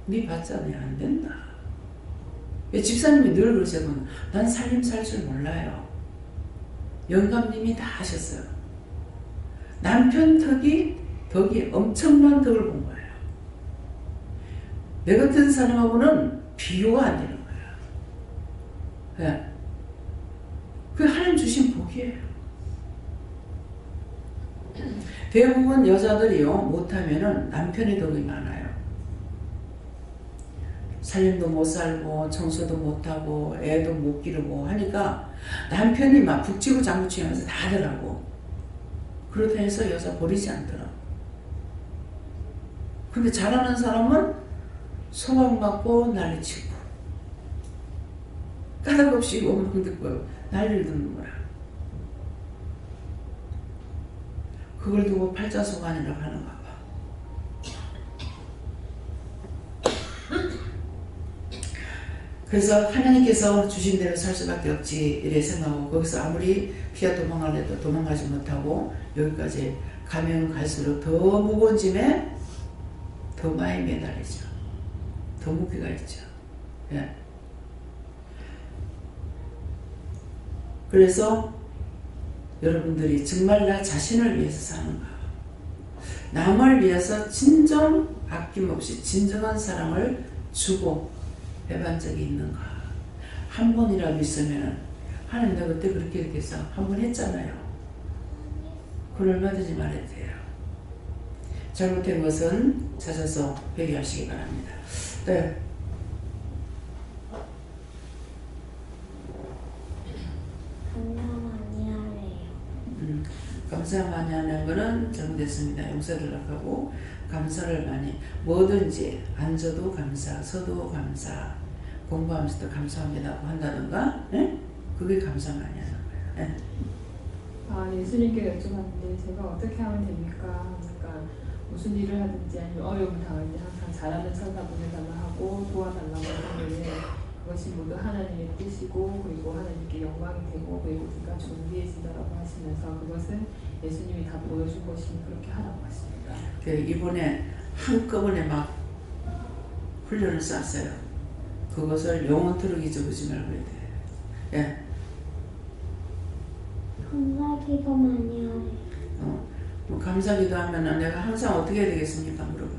네 봤잖아요. 안 된다. 집사님이 늘 그러시거든요. 난 살림 살 줄 몰라요. 영감님이 다 하셨어요. 남편 덕이 엄청난 덕을 본 거예요. 내 같은 사람하고는 비교가 안 되는 거야. 네. 그게 하나님 주신 복이에요. 대부분 여자들이요 못하면은 남편의 덕이 많아요. 살림도 못 살고 청소도 못하고 애도 못 기르고 하니까 남편이 막 북치고 장구치고 하면서 다 하더라고. 그렇다 해서 여자 버리지 않더라고. 근데 잘하는 사람은 소망받고 난리치고 까닭없이 원망 듣고 난리를 듣는 거야. 그걸 두고 팔자소관이라고 하는가 봐. 그래서 하나님께서 주신 대로 살 수밖에 없지 이래 생각하고 거기서 아무리 피하 도망가려도 도망가지 못하고 여기까지 가면 갈수록 더 무거운 짐에 더 많이 매달리죠. 더 무게가 있죠. 예. 그래서 여러분들이 정말 나 자신을 위해서 사는가, 남을 위해서 진정 아낌없이 진정한 사랑을 주고 해본 적이 있는가. 한 번이라도 있으면 하나님 내가 그때 그렇게 해서 한 번 했잖아요. 그걸 얼마든지 말해도 돼요. 잘못된 것은 찾아서 회개하시기 바랍니다. 네. 감사 많이 하는 거는 정됐습니다. 용서를 하고 감사를 많이 뭐든지 앉아도 감사, 서도 감사, 공부하면서도 감사합니다고 한다든가, 예? 그게 감사 많이 하는 거예요. 예. 예수님께 여쭤봤는데 제가 어떻게 하면 됩니까? 그러니까 무슨 일을 하든지 아니면 어려움을 당할 때 항상 잘하는 천사 보내달라 하고 도와달라고 하는데 그것이 모두 하나님의 뜻이고 그리고 하나님께 영광이 되고 그리고 우리가 존귀해진다라고 하시면서 그것은 예수님이 다 보여준 것이니 그렇게 하라고 하십니다. 이번에 한꺼번에 막 훈련을 쐈어요. 그것을 영원토록 잊어보지 말고 해야 돼요. 예. 감사기도 많이 하래요. 뭐 감사기도 하면은 내가 항상 어떻게 해야 되겠습니까? 물어봐.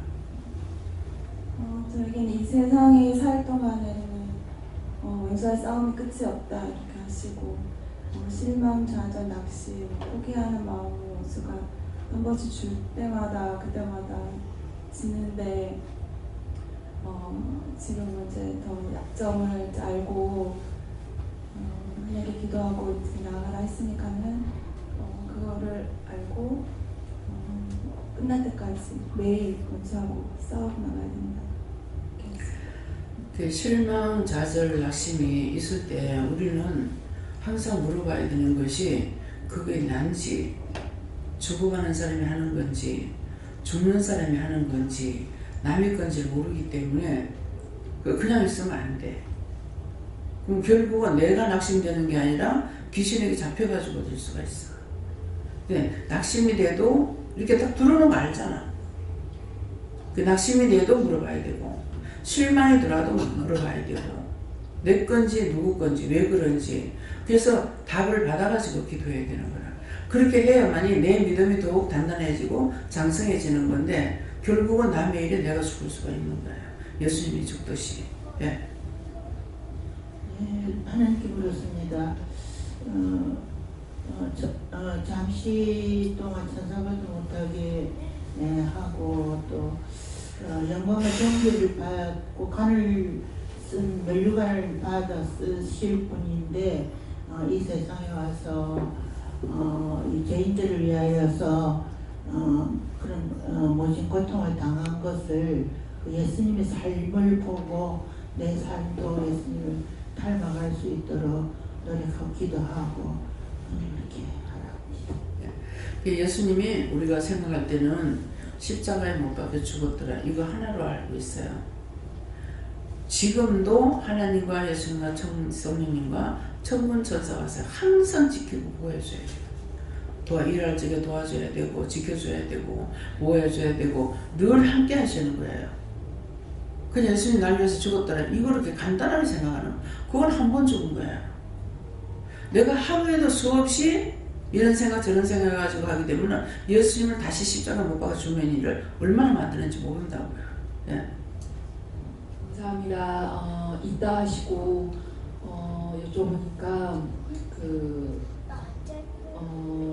저에게는 이 세상에 살 동안에는 원수와의 싸움이 끝이 없다 이렇게 하시고 실망, 좌절, 낙심, 포기하는 마음을 원수가 한 번씩 줄 때마다 그때마다 지는데 지금은 이제 더 약점을 이제 알고 하나님께 기도하고 이제 나아가라 했으니까는 그거를 알고 끝날 때까지 매일 원수하고 싸우고 나가야 된다. 그 실망, 좌절, 낙심이 있을 때 우리는 항상 물어봐야 되는 것이 그게 난지, 죽어가는 사람이 하는 건지 죽는 사람이 하는 건지 남의 건지를 모르기 때문에 그냥 있으면 안 돼. 그럼 결국은 내가 낙심되는 게 아니라 귀신에게 잡혀가지고 될 수가 있어. 근데 낙심이 돼도 이렇게 딱 들어오는 거 알잖아. 그 낙심이 돼도 물어봐야 되고 실망이 들어도 물어봐야 되고 내 건지 누구 건지 왜 그런지 그래서 답을 받아가지고 기도해야 되는 거야. 그렇게 해야만이 내 믿음이 더욱 단단해지고 장성해지는 건데 결국은 남의 일에 내가 죽을 수가 있는 거예요. 예수님이 죽듯이. 예. 하나님께 물었습니다. 잠시 동안 천사받지 못하게 하고 또 영광의 정죄를 받고 간을 쓴 면류관을 받아 쓰실 분인데 이 세상에 와서 이 죄인들을 위하여서 그런 모진 고통을 당한 것을 예수님의 삶을 보고 내 삶도 예수님을 닮아갈 수 있도록 노력하고 기도하고 이렇게 하라고. 예수님이 우리가 생각할 때는 십자가에 못 박혀 죽었더라. 이거 하나로 알고 있어요. 지금도 하나님과 예수님과 성령님과 천군 천사 와서 항상 지키고 보호해줘야 돼요. 일할 적에 도와줘야 되고 지켜줘야 되고 보호해줘야 되고 늘 함께 하시는 거예요. 그냥 예수님이 날 위해서 죽었더라. 이거 그렇게 간단하게 생각하는 그건 한 번 죽은 거야. 내가 하루에도 수없이 이런 생각 저런 생각 가지고 하기 때문에 예수님을 다시 십자가 못 박아 죽는 일을 얼마나 만드는지 모른다고요. 예. 감사합니다. 있다 하시고 여쭤보니까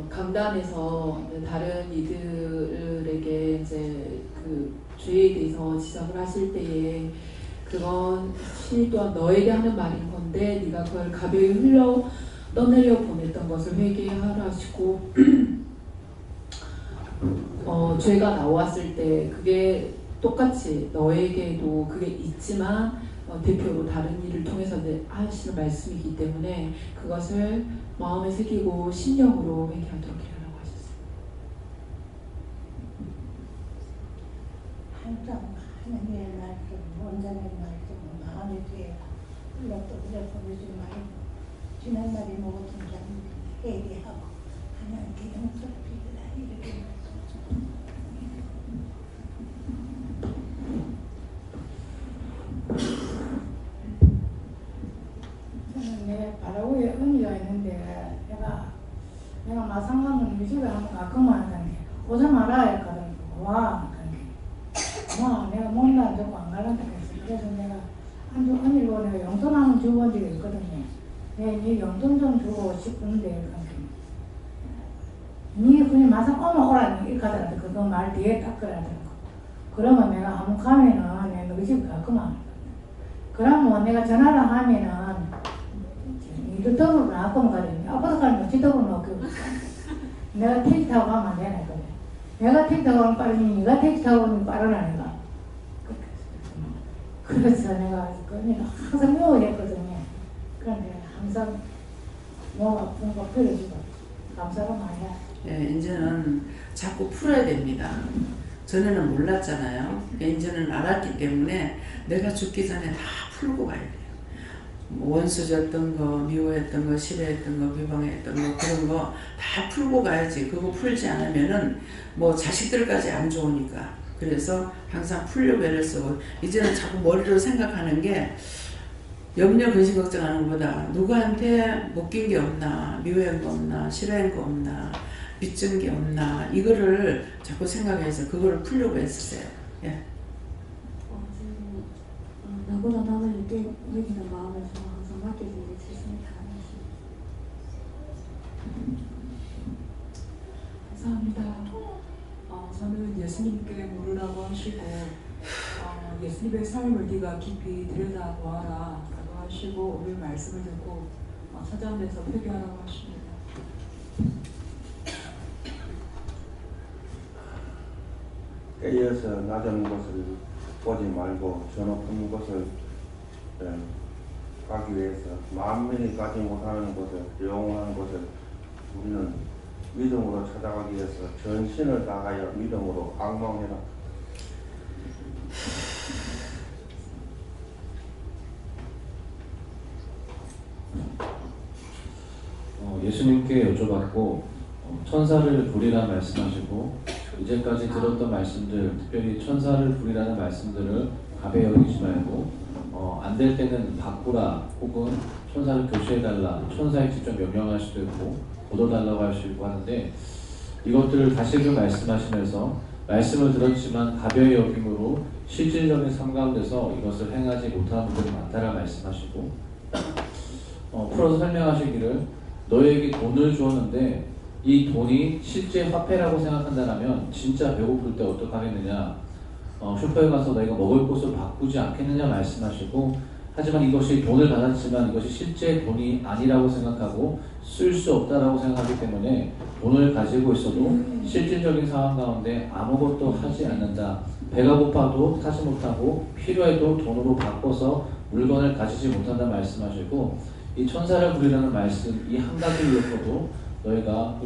강단에서 다른 이들에게 이제 그 죄에 대해서 지적을 하실 때에 그건 신 또한 너에게 하는 말인 건데 네가 그걸 가벼이 떠내려 보냈던 것을 회개하라 하시고 죄가 나왔을 때 그게 똑같이 너에게도 그게 있지만 대표로 다른 일을 통해서 하시는 말씀이기 때문에 그것을 마음에 새기고 심령으로 회개하도록 하라고 하셨습니다. 항상 하나님의 말씀, 원장의 말씀 마음에 두어라. 흘러도 흘려보내지 말고 지난날에 먹었던 자는 회개하고 하나님께 용서를 빌라 이렇게 저는 내 바라고에 의미가 있는데 내가 마상하면 우리 집에 한번 가끔만 하는데 오지 마라 했거든. 와 내가 몸도 안 좋고 안 갈란다 했어. 그래서 내가 언니고 내가 용돈 한번 주고 온 적이 있거든요. 네 용돈 좀 주고 싶은데 니 그냥 마상 오면 오라 이렇게 하더라도 그거 말 뒤에 딱 그러더라고. 그러면 내가 한번 가면은 내가 너희 집에 가끔만 그러면 내가 전화를 하면은 니도 더블로 나가면 가려니 아빠도 가면 지 더블로 넣고 내가 택시 타고 가면 안 되나 그래. 내가 택시 타고 가면 빠르니 니가 택시 타고 오면 빠르나 내가. 그래서 내가 그러니까 항상 미워했거든요. 그런데 항상 몸 아픈 거 풀어주고 감사가 많이 해. 예, 이제는 자꾸 풀어야 됩니다. 전에는 몰랐잖아요. 이제는 알았기 때문에 내가 죽기 전에 다 풀고 가야 돼요. 원수 졌던 거, 미워했던 거, 싫어했던 거, 비방했던 거 그런 거 다 풀고 가야지. 그거 풀지 않으면은 뭐 자식들까지 안 좋으니까. 그래서 항상 풀려고 애를 쓰고 이제는 자꾸 머리로 생각하는 게 염려 근심 걱정하는 것보다 누구한테 못 낀 게 없나, 미워한 거 없나, 싫어한 거 없나 빚진 게 없나 이거를 자꾸 생각해서 그걸 풀려고 했었어요. 예. 지금 나보다 남을 느끼는 마음을 좀 항상 맡겨주는 게 최선의 다름이십니다. 감사합니다. 저는 예수님께 물으라고 하시고 예수님의 삶을 네가 깊이 들여다보아라 라고 하시고 오늘 말씀을 듣고 찾아오면서 회개하라고 하십니다. 깨어서 낮은 곳을 보지 말고 저 높은 곳을 가기 위해서 만민이 가지 못하는 곳을, 영원한 곳을 우리는 믿음으로 찾아가기 위해서 전신을 다하여 믿음으로 악망해라. 예수님께 여쭤봤고 천사를 부리라 말씀하시고 이제까지 들었던 말씀들, 특별히 천사를 부리라는 말씀들을 가벼이 여기지 말고 안 될 때는 바꾸라 혹은 천사를 교체해달라, 천사에 직접 명령할 수도 있고 보도달라고 할 수 있고 하는데 이것들을 다시금 말씀하시면서 말씀을 들었지만 가벼이 여김으로 실질적인 삶 가운데서 이것을 행하지 못하는 분들이 많다라 말씀하시고 풀어서 설명하시기를 너에게 돈을 주었는데 이 돈이 실제 화폐라고 생각한다면 진짜 배고플 때 어떡하겠느냐, 슈퍼에 가서 너희가 먹을 곳을 바꾸지 않겠느냐 말씀하시고, 하지만 이것이 돈을 받았지만 이것이 실제 돈이 아니라고 생각하고 쓸 수 없다라고 생각하기 때문에 돈을 가지고 있어도 실질적인 상황 가운데 아무것도 하지 않는다. 배가 고파도 타지 못하고 필요해도 돈으로 바꿔서 물건을 가지지 못한다 말씀하시고, 이 천사를 부리라는 말씀 이 한 가지 위해서도 네가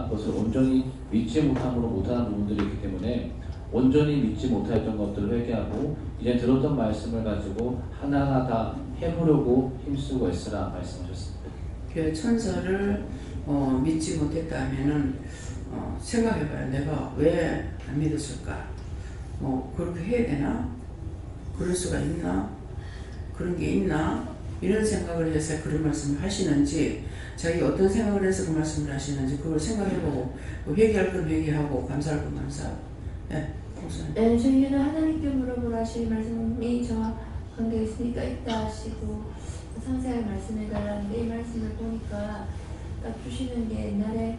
그것을 온전히 믿지 못함으로 못하는 부분들이 있기 때문에 온전히 믿지 못했던 것들을 회개하고 이제 들었던 말씀을 가지고 하나하나 다 해보려고 힘쓰고 애쓰라 말씀하셨습니다. 그 천사를 믿지 못했다 하면은 생각해봐요. 내가 왜 안 믿었을까? 그렇게 해야 되나? 그럴 수가 있나? 그런 게 있나? 이런 생각을 해서 그런 말씀을 하시는지, 자기 어떤 생각을 해서 그 말씀을 하시는지 그걸 생각해보고 회개할 건 회개하고 감사할 건 감사하고. 네, 네, 저희는 하나님께 물어보라 하실 말씀이 저와 관계 있으니까 있다 하시고 상세하게 말씀해달라는데, 이 말씀을 보니까 딱 주시는 게 옛날에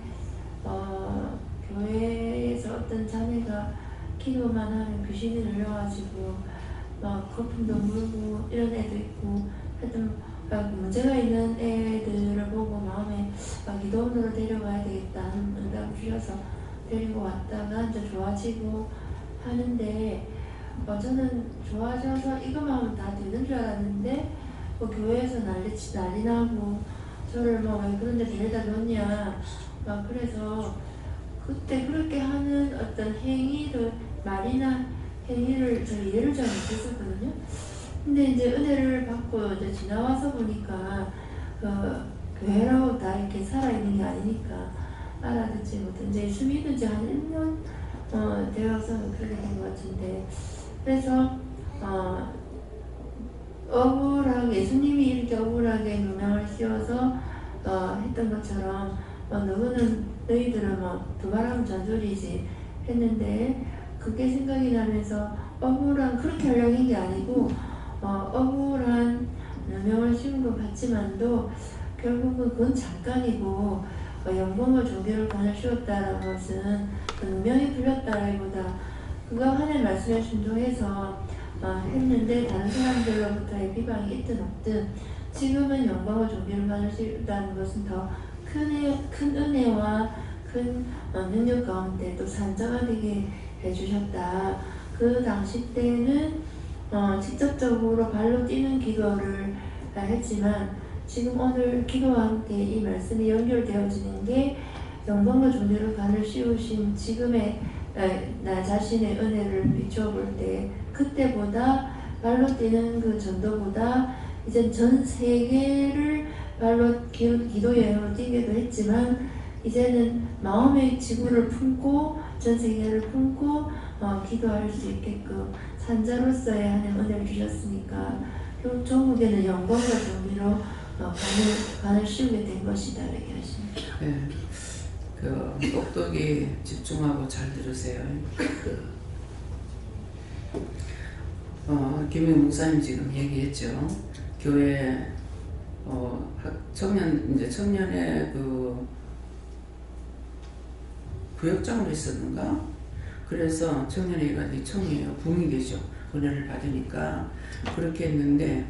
교회에서 어떤 자매가 기도만 하면 귀신이 들려가지고 막 거품도 물고 이런 애도 있고, 하여튼 문제가 있는 애들을 보고 마음에 기도원으로 데려가야 되겠다 하는 응답을 주셔서 데리고 왔다가 이제 좋아지고 하는데, 저는 좋아져서 이것만 하면 다 되는 줄 알았는데 교회에서 난리 나고 저를 왜 그런 데 데려다 줬냐 그래서 그때 그렇게 하는 어떤 행위를, 말이나 행위를 제가 이해를 잘 못했었거든요. 근데 이제 은혜를 받고 이제 지나와서 보니까 교회라고 다 이렇게 살아있는 게 아니니까 알아듣지 못해. 이제 예수 믿은 지 한 1년 되어서 그렇게 된 것 같은데, 그래서 억울하게 예수님이 이렇게 억울하게 누명을 씌워서 했던 것처럼 너희들은 두말하면 잔소리지 했는데, 그게 생각이 나면서 억울한, 그렇게 하려고 한 게 아니고 억울한 누명을 씌운 것 같지만도 결국은 그건 잠깐이고 영광과 존귀를 관을 씌웠다라는 것은 누명이 풀렸다라기보다 그가 하나님 말씀에 순종해서 했는데 다른 사람들로부터의 비방이 있든 없든 지금은 영광과 존귀를 관을 씌웠다는 것은 더 큰 은혜와 큰 능력 가운데 또 산자가 되게 해주셨다. 그 당시 때는 직접적으로 발로 뛰는 기도를 했지만 지금 오늘 기도와 함께 이 말씀이 연결되어지는 게 영광과 존귀를 관을 씌우신 지금의 나 자신의 은혜를 비춰볼 때 그때보다 발로 뛰는 그 전도보다 이제 전 세계를 발로 기도 여행으로 뛰기도 했지만 이제는 마음의 지구를 품고 전 세계를 품고 기도할 수 있게끔 산자로서의 하나님 은혜를 주셨으니까 조국에는 영광과 존귀로 관을 씌우게 된 것이다 이렇게 하십니다. 네. 똑똑히 집중하고 잘 들으세요. 김영 목사님 지금 얘기했죠. 교회 청년의 그 부역장으로 있었는가? 그래서 청년회가 청이에요. 붕이 되죠. 은혜를 받으니까 그렇게 했는데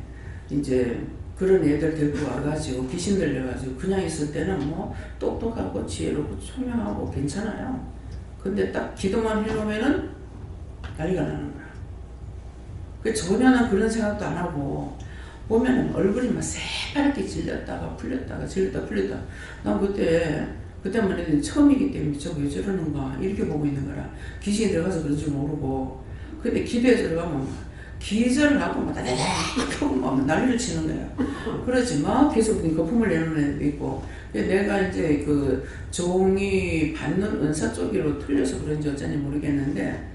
이제 그런 애들 데리고 와가지고 귀신 들려가지고 그냥 있을 때는 뭐 똑똑하고 지혜롭고 총명하고 괜찮아요. 근데 딱 기도만 해놓으면은 난리가 나는 거야. 그 전혀는 그런 생각도 안 하고 보면은 얼굴이 막 새파랗게 질렸다가 풀렸다가 질렸다 풀렸다. 난 그때만 해도 처음이기 때문에 저거 왜 저러는가 이렇게 보고 있는 거라. 귀신이 들어가서 그런 줄 모르고. 근데 기도에 들어가면 기절을 하고 막 다다닥 하고 막 난리를 치는 거야. 그러지 막 계속 거품을 내는 애도 있고. 내가 이제 그 종이 받는 은사 쪽으로 틀려서 그런지 어쩐지 모르겠는데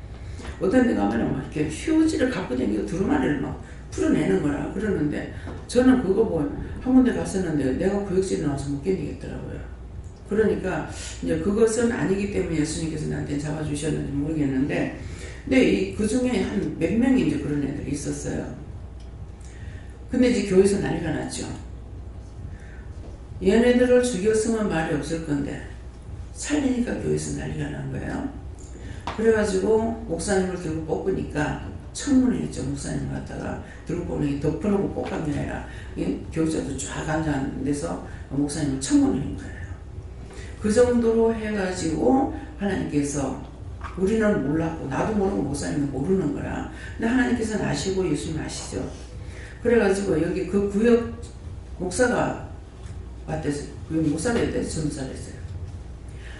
어떤 데 가면은 막 이렇게 휴지를 갖고 다니고 두루마리를 막 풀어내는 거라 그러는데 저는 그거 한 군데 갔었는데 내가 구역질에 나와서 못 견디겠더라고요. 그러니까 이제 그것은 아니기 때문에 예수님께서 나한테 잡아주셨는지 모르겠는데 근데 그 중에 한 몇 명이 이제 그런 애들이 있었어요. 근데 이제 교회에서 난리가 났죠. 얘네들을 죽였으면 말이 없을 건데 살리니까 교회에서 난리가 난 거예요. 그래가지고 목사님을 들고 뽑으니까 청문회 했죠. 목사님을 갖다가 들고 뽑으니 덮어놓고 뽑은 게 아니라 교육자도 쫙 앉은 데서 목사님을 청문회 한 거예요. 그 정도로 해가지고 하나님께서 우리는 몰랐고 나도 모르고 목사님은 모르는 거야. 근데 하나님께서는 아시고 예수님 아시죠. 그래가지고 여기 그 구역 목사가 왔댔어요. 구역 목사가 왔댔어요. 전도사를 했어요.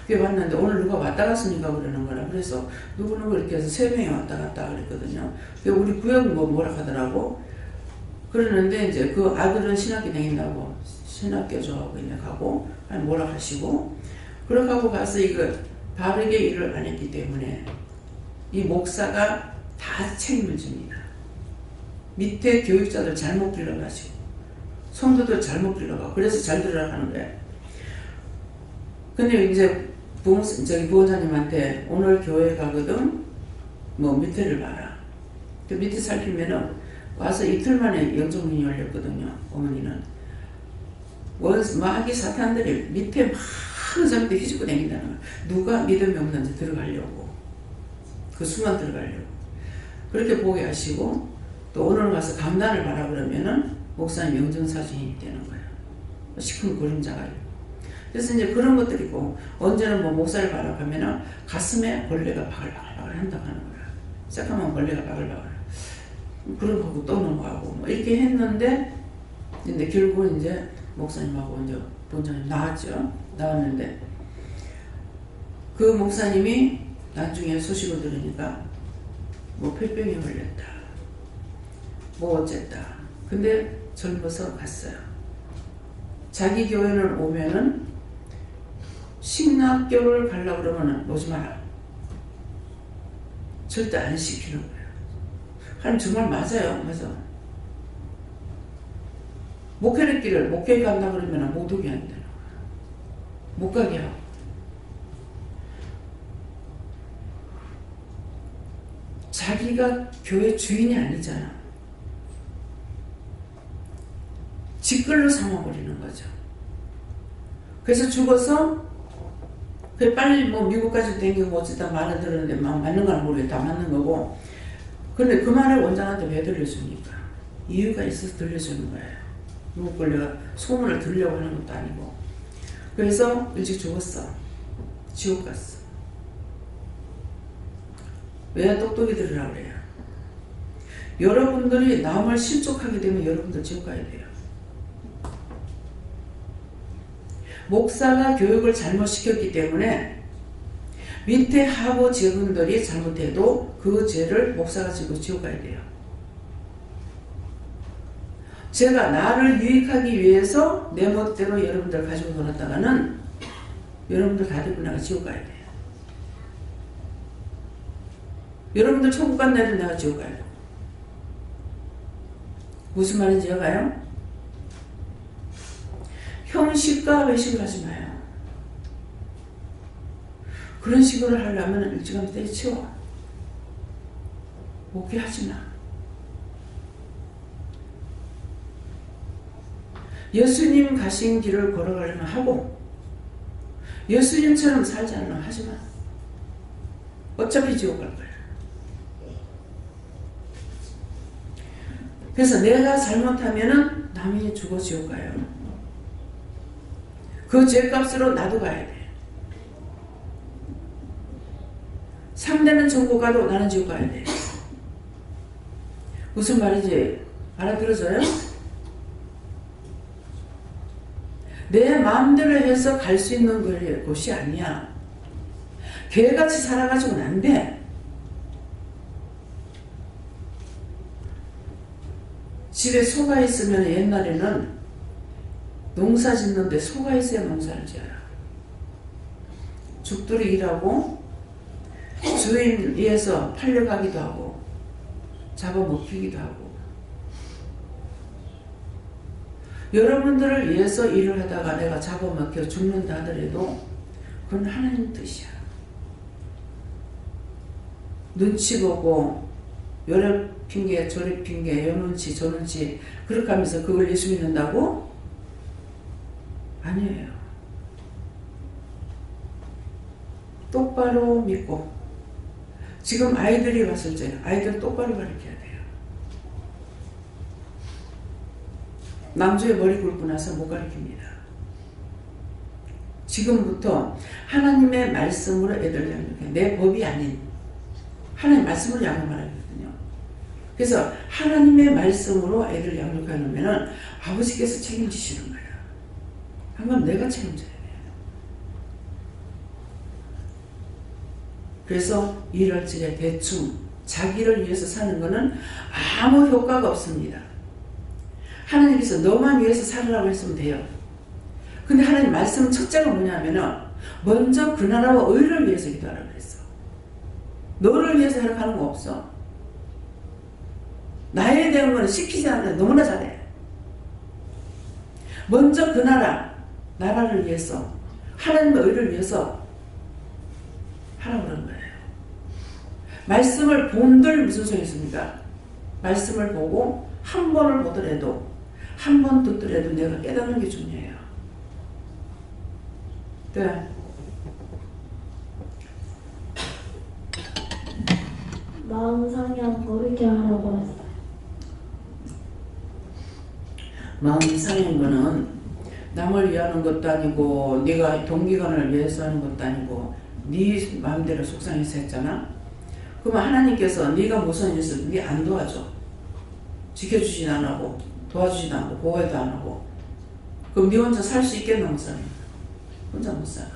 그게 왔는데 오늘 누가 왔다 갔습니까 그러는 거라. 그래서 누구누구 이렇게 해서 3명이 왔다 갔다 그랬거든요. 우리 구역은 뭐라 하더라고. 그러는데 이제 그 아들은 신학교 다닌다고 신학교 좋아하고 있네 가고 아니 뭐라 하시고 그렇게 하고 가서 이거 바르게 일을 안 했기 때문에 이 목사가 다 책임을 집니다. 밑에 교육자들 잘못 길러가지고 성도들 잘못 길러가고 그래서 잘 들으라고 하는 거예요. 근데 이제 부원장님한테 오늘 교회 가거든 뭐 밑에를 봐라. 그 밑에 살피면은 와서 이틀 만에 영적문이 열렸거든요. 어머니는 마귀 사탄들이 밑에 막 저한테 휘집고 다닌다는 거야. 누가 믿음이 없는지 들어가려고 그 순간 들어가려고 그렇게 보게 하시고 또 오늘 가서 감단을 봐라 그러면은 목사님 영정사진이 되는 거예요. 시큰 그림자가. 그래서 이제 그런 것들이 있고 언제는 뭐 목사를 봐라 하면은 가슴에 벌레가 바글바글 한다고 하는 거야. 새까만 벌레가 바글바글. 그런 거고 또 넘어가고 뭐 이렇게 했는데 근데 결국은 이제 목사님하고 이제 본장님 나왔는데 그 목사님이 나중에 소식을 들으니까 뭐 폐병에 걸렸다 뭐 어쨌다. 근데 젊어서 갔어요. 자기 교회를 오면은 신학교를 가려고 그러면은 오지 마라. 절대 안 시키는 거예요. 하나님 정말 맞아요. 맞아. 목회를 길을 목회 간다 그러면 못 오게 한다. 못 가게 하고. 자기가 교회 주인이 아니잖아. 직걸로 삼아버리는 거죠. 그래서 죽어서 빨리 뭐 미국까지 댕기고 어쨌든 말을 들었는데 맞는 건 모르겠다. 맞는 거고. 근데 그 말을 원장한테 왜 들려줍니까? 이유가 있어서 들려주는 거예요. 누구 걸 내가 소문을 들으려고 하는 것도 아니고. 그래서 일찍 죽었어. 지옥 갔어. 왜 똑똑히 들으라고 그래요? 여러분들이 남을 실족하게 되면 여러분들 지옥 가야 돼요. 목사가 교육을 잘못 시켰기 때문에 밑에 하고 직원들이 잘못해도 그 죄를 목사가 지고 지옥 가야 돼요. 제가 나를 유익하기 위해서 내 멋대로 여러분들 가지고 놀았다가는 여러분들 다 데리고 내가 지옥 가야 돼요. 여러분들 천국 간 날은 내가 지옥 가야 돼요. 무슨 말인지 알아요? 형식과 외식을 하지 마요. 그런 식으로 하려면 일찌감치 때려치워. 목회하지 마. 예수님 가신 길을 걸어가려면 하고 예수님처럼 살지 않으면 하지 마. 어차피 지옥 갈 거야. 그래서 내가 잘못하면은 남이 죽어 지옥 가요. 그 죄값으로 나도 가야 돼. 상대는 천국 가도 나는 지옥 가야 돼. 무슨 말인지 알아들어져요? 내 마음대로 해서 갈 수 있는 곳이 아니야. 개같이 살아가지고는 안 돼. 집에 소가 있으면 옛날에는 농사 짓는데 소가 있어야 농사를 지어요. 죽들이 일하고 주인 위해서 팔려가기도 하고 잡아먹히기도 하고 여러분들을 위해서 일을 하다가 내가 잡아먹혀 죽는다 하더라도 그건 하나님 뜻이야. 눈치 보고 요래 핑계 저래 핑계 요 눈치 저 눈치 그렇게 하면서 그걸 예수 믿는다고? 아니에요. 똑바로 믿고 지금 아이들이 왔을 때 아이들 똑바로 가르쳐야 돼요. 남주의 머리 굵고 나서 못 가르칩니다. 지금부터 하나님의 말씀으로 애들 양육해. 내 법이 아닌 하나님의 말씀으로 양육하거든요. 그래서 하나님의 말씀으로 애들 양육하려면 아버지께서 책임지시는 거예요. 한번 내가 책임져야 돼요. 그래서 일할 적에 대충 자기를 위해서 사는 것은 아무 효과가 없습니다. 하나님께서 너만 위해서 살으라고 했으면 돼요. 근데 하나님 말씀 첫째가 뭐냐면은 먼저 그 나라와 의를 위해서 기도하라고 그랬어. 너를 위해서 하는 거 없어. 나에 대한 거는 시키지 않는데 너무나 잘해. 먼저 그 나라를 위해서 하나님의 의를 위해서 하라고 그런 거예요. 말씀을 본들 무슨 소리 있습니까? 말씀을 보고 한 번을 보더라도 한 번 듣더라도 내가 깨닫는 게 중요해요. 네. 마음 상해하고 회개하라고 했어요. 마음 상한 거는 남을 위하는 것도 아니고 네가 동기간을 위해서 하는 것도 아니고 네 마음대로 속상해서 했잖아. 그러면 하나님께서 네가 무슨 일 있어도 네 안 도와줘. 지켜주진 안 하고 도와주진 않고 보호도 안 하고 그럼 네 혼자 살 수 있겠나? 못 살아. 혼자 못 살아.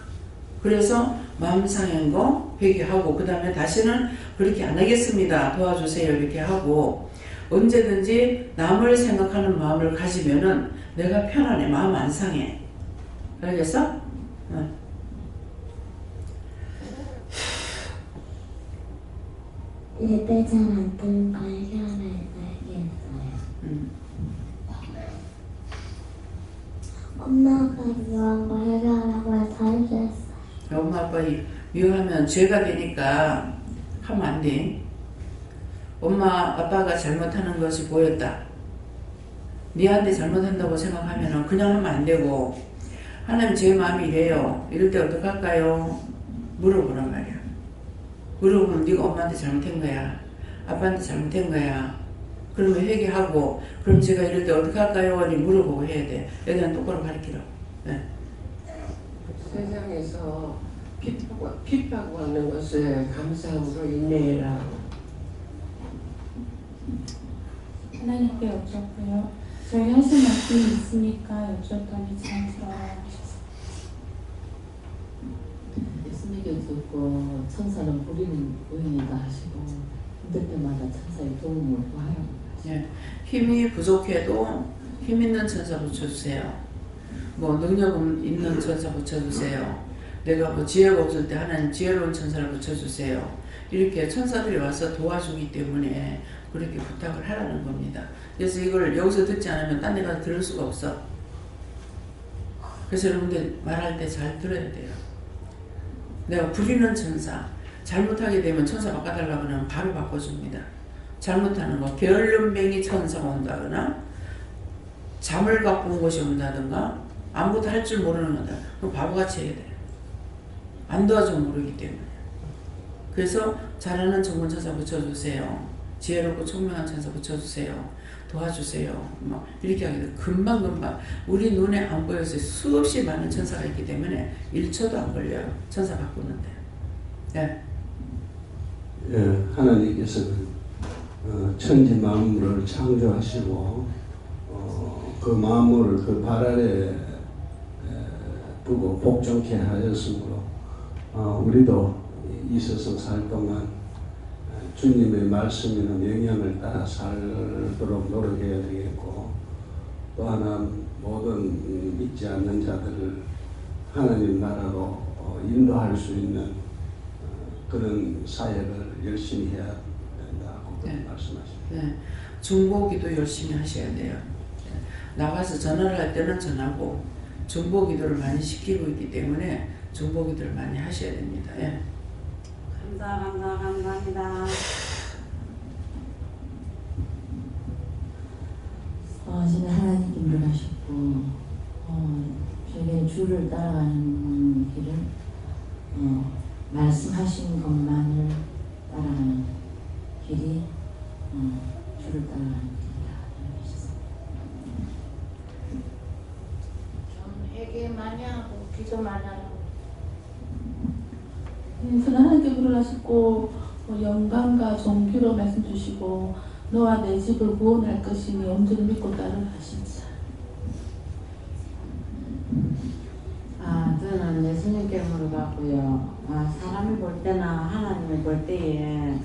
그래서 마음 상한 거 회개하고 그 다음에 다시는 그렇게 안 하겠습니다. 도와주세요. 이렇게 하고 언제든지 남을 생각하는 마음을 가지면은 내가 편안해. 마음 안 상해. 알겠어? 응. 예배 잘 안 듣는 거 해결하라고 얘기했어요. 엄마 아빠 미워한 거 해결하라고 해서 해결했어요. 엄마 아빠 미워하면 죄가 되니까 하면 안 돼. 엄마 아빠가 잘못하는 것이 보였다. 니한테 잘못한다고 생각하면 그냥 하면 안 되고 하나님 제 마음이 이래요. 이럴 때 어떡할까요? 물어보란 말이야. 물어보면 네가 엄마한테 잘못한 거야. 아빠한테 잘못한 거야. 그러면 회개하고 그럼 제가 이럴 때 어떡할까요? 아니 물어보고 해야 돼. 애들은 똑바로 가르치라고. 네. 세상에서 핍박받는 것을 감사함으로 인내해라. 하나님께 여쭙고요. 저희 하신 말씀이 있으니까 여쭙더니 자연스러워하셨어요. 예수님께 듣고 천사는 부리는 의인이다 하시고 힘들 때마다 천사의 도움을 구하여. 예. 힘이 부족해도 힘 있는 천사 붙여주세요. 뭐 능력 있는 천사 붙여주세요. 내가 뭐 지혜가 없을 때 하나님 지혜로운 천사를 붙여주세요. 이렇게 천사들이 와서 도와주기 때문에 그렇게 부탁을 하라는 겁니다. 그래서 이걸 여기서 듣지 않으면 딴 데 가서 들을 수가 없어. 그래서 여러분들 말할 때 잘 들어야 돼요. 내가 부리는 천사. 잘못하게 되면 천사 바꿔달라고 하면 바로 바꿔줍니다. 잘못하는 거. 게을름뱅이 천사가 온다거나 잠을 갖고 온 것이 온다든가 아무것도 할 줄 모르는 거다. 그럼 바보같이 해야 돼요. 안 도와주면 모르기 때문에. 그래서 잘하는 정문천사 붙여주세요. 지혜롭고 총명한 천사 붙여주세요. 도와주세요. 뭐 이렇게 하게 돼요. 금방금방 우리 눈에 안 보여서 수없이 많은 천사가 있기 때문에 1초도 안 걸려요. 천사 바꾸는데. 네. 예, 하나님께서는 천지 만물을 창조하시고 그 만물을 그 발 아래 두고 복종케 하였으므로 우리도 이 세상 살 동안 주님의 말씀이나 명령을 따라 살도록 노력해야 되겠고, 또 하나 모든 믿지 않는 자들을 하나님 나라로 인도할 수 있는 그런 사역을 열심히 해야 된다고 네. 말씀하십니다. 네. 중보기도 열심히 하셔야 돼요. 나가서 전화를 할 때는 전하고 중보기도를 많이 시키고 있기 때문에 중보기도를 많이 하셔야 됩니다. 예. 감사합니다. 저는 하나님께 물으셨고, 저에게 주를 따라가는 길은 말씀하신 것만을 따라가는 길이 주를 따라가는 길이다. 좀 회개 많이 하고 기도 많이 하고. 저는 하나님께 부르셨고 영광과 존귀로 말씀 주시고 너와 내 집을 구원할 것이니 온전히 믿고 따르라 하십니다. 저는 예수님께 물어봤고요. 사람을 볼 때나 하나님을 볼 때에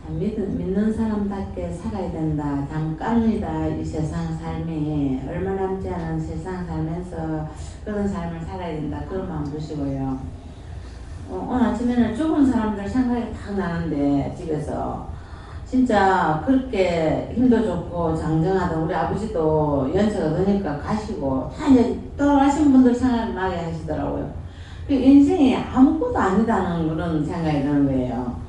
믿는 사람답게 살아야 된다. 잠깐이다. 이 세상 삶이 얼마 남지 않은 세상 살면서 그런 삶을 살아야 된다. 그런 마음 주시고요. 오늘 아침에는 죽은 사람들 생각이 딱 나는데 집에서 진짜 그렇게 힘도 좋고 장정하던 우리 아버지도 연세가 드니까 가시고 다 이제 돌아가신 분들 생각이 나게 하시더라고요. 그 인생이 아무것도 아니다는 그런 생각이 드는 거예요.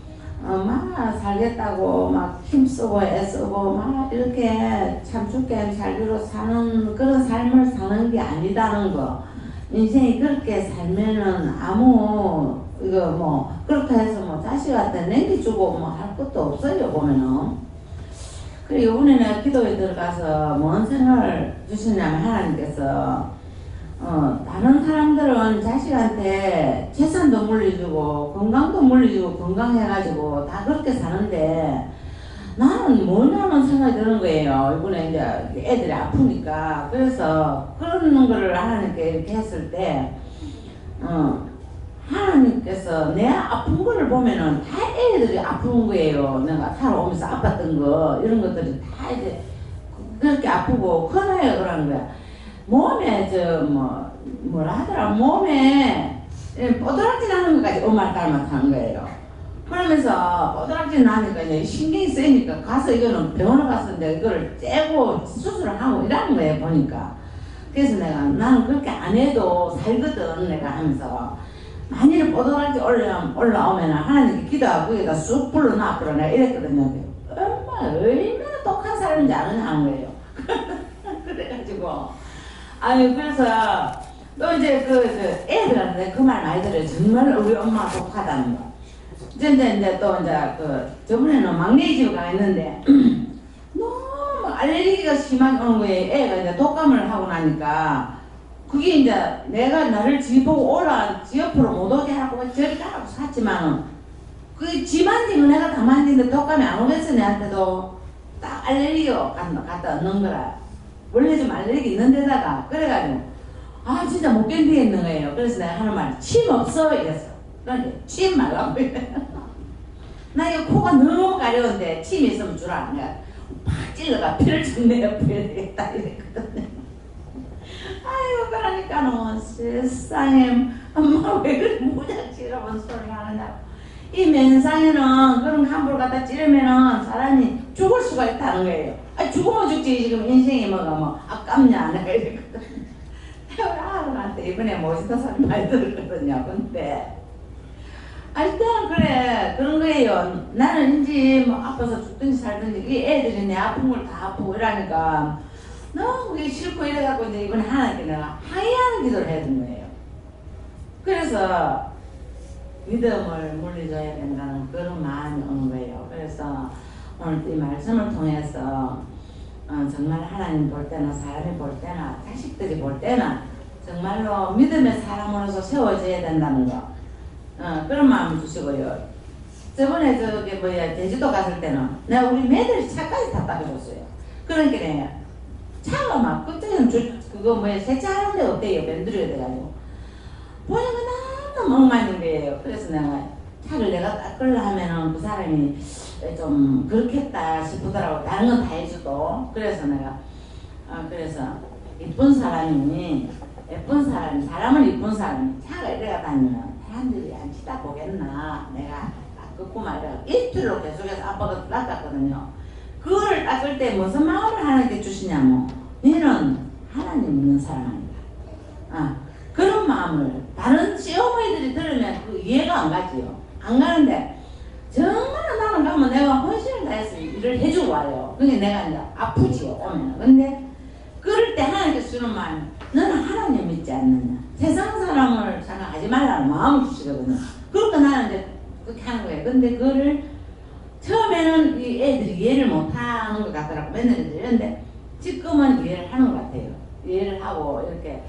막 살겠다고 막 힘쓰고 애쓰고 막 이렇게 참 죽게 살기로 사는 그런 삶을 사는 게 아니다는 거. 인생이 그렇게 살면은 아무 이거 뭐 그렇게 해서 뭐 자식한테 남겨주고 뭐 할 것도 없어요 보면은. 그리고 이번에 기도에 들어가서 뭔 생각을 주시냐면 하나님께서 다른 사람들은 자식한테 재산도 물려주고 건강도 물려주고 건강해가지고 다 그렇게 사는데 나는 뭐냐는 생각이 드는 거예요. 이번에 이제 애들이 아프니까. 그래서 그런 거를 하나님께 이렇게 했을 때 하나님께서 내 아픈 거를 보면은 다 애들이 아픈 거예요. 내가 살아오면서 아팠던 거 이런 것들이 다 이제 그렇게 아프고 커나요 그런 거야. 몸에 뭐라 하더라, 몸에 뽀드락질 나는 것까지 엄마를 닮았다는 거예요. 그러면서 뽀드락질 나니까 이제 신경이 쓰이니까 가서 이거는 병원에 갔었는데 이거를 째고 수술을 하고 이러는 거예요 보니까. 그래서 내가 나는 그렇게 안 해도 살거든 내가 하면서. 만일 뽀드락질 올라오면 하나님께 기도하고 여기다 쑥 불러놔 내가 이랬거든요. 얼마나 똑똑한 사람인지 아느냐 하는 거예요. 그래가지고 그래서 또 이제 애들한테 그 말 많이 들어요. 정말 우리 엄마가 독하다는 거. 이제 또 저번에는 막내 집에 가 있는데 너무 알레르기가 심하게 오는 거예요. 애가 이제 독감을 하고 나니까 그게 이제 내가 나를 지 보고 오라 지 옆으로 못 오게 하라고 저리 가라고 샀지만은 그 지 만지면 내가 다 만지는데 독감이 안 오겠어. 내한테도 딱 알레르기가 갖다 얻는 거라. 원래 좀 알레르기 있는 데다가 그래가지고 진짜 못 견디겠는 거예요. 그래서 내가 하는 말 침 없어 이랬어. 그러니까 침 말라고 나 이거 코가 너무 가려운데 침이 있으면 주라. 내가 팍 찔러가 피를 좀 내어야 되겠다 이랬거든요. 그러니까는 세상에 엄마 왜 그래 무작지러운 소리 하느냐고. 이 면상에는 그런 함부로 갖다 찌르면은 사람이 죽을 수가 있다는 거예요. 죽으면 죽지 지금 인생이 뭐가 아깝냐 내가 이랬거든. 우리 아들한테 이번에 멋있다 소리 많이 들었거든요. 근데 일단 그래 그런 거예요. 나는 이제 뭐 아파서 죽든지 살든지 이 애들이 내 아픈 걸 다 아프고 이러니까 너무 그게 싫고 이래갖고 이제 이번에 하나님께 내가 하이하는 기도를 해야 되는 거예요. 그래서 믿음을 물리줘야 된다는 그런 마음이 오는 거예요. 그래서 오늘 이 말씀을 통해서 정말 하나님 볼 때나 사람이 볼 때나 자식들이 볼 때나 정말로 믿음의 사람으로서 세워져야 된다는 거 그런 마음을 주시고요. 저번에 저기 제주도 갔을 때는 내가 우리 매들 차까지 다 따라줬어요. 그러니까 차가 막 그때는 그거 세차하는 데 없대요. 변두리가 돼가지고 보니까 너무 엉망인 거예요. 그래서 내가 차를 내가 닦으려 하면은 그 사람이 좀 그렇겠다 싶더라고. 다른 건 다 해줘도. 그래서 내가 그래서 이쁜 사람이 사람은 이쁜 사람이 차가 이래가 다니면 사람들이 안 쳐다보겠나. 내가 닦고 말이야. 이틀로 계속해서 아빠가 닦았거든요. 그거를 닦을 때 무슨 마음을 하나님께 주시냐면 너는 하나님 있는 사람 아니다. 그런 마음을 다른 시어머니들이 들으면 그 이해가 안 가지요. 안 가는데 정말 나는 가면 내가 헌신을 다해서 일을 해주고 와요. 그게 내가 이제 아프지요 오면. 근데 그럴 때 하나님께서 주는 마음, 너는 하나님 믿지 않느냐. 세상 사람을 생각하지 말라는 마음을 주시거든요. 그러니까 나는 이제 그렇게 하는 거예요. 근데 그거를 처음에는 이 애들이 이해를 못하는 것 같더라고. 맨날 이랬는데 지금은 이해를 하는 것 같아요. 이해를 하고 이렇게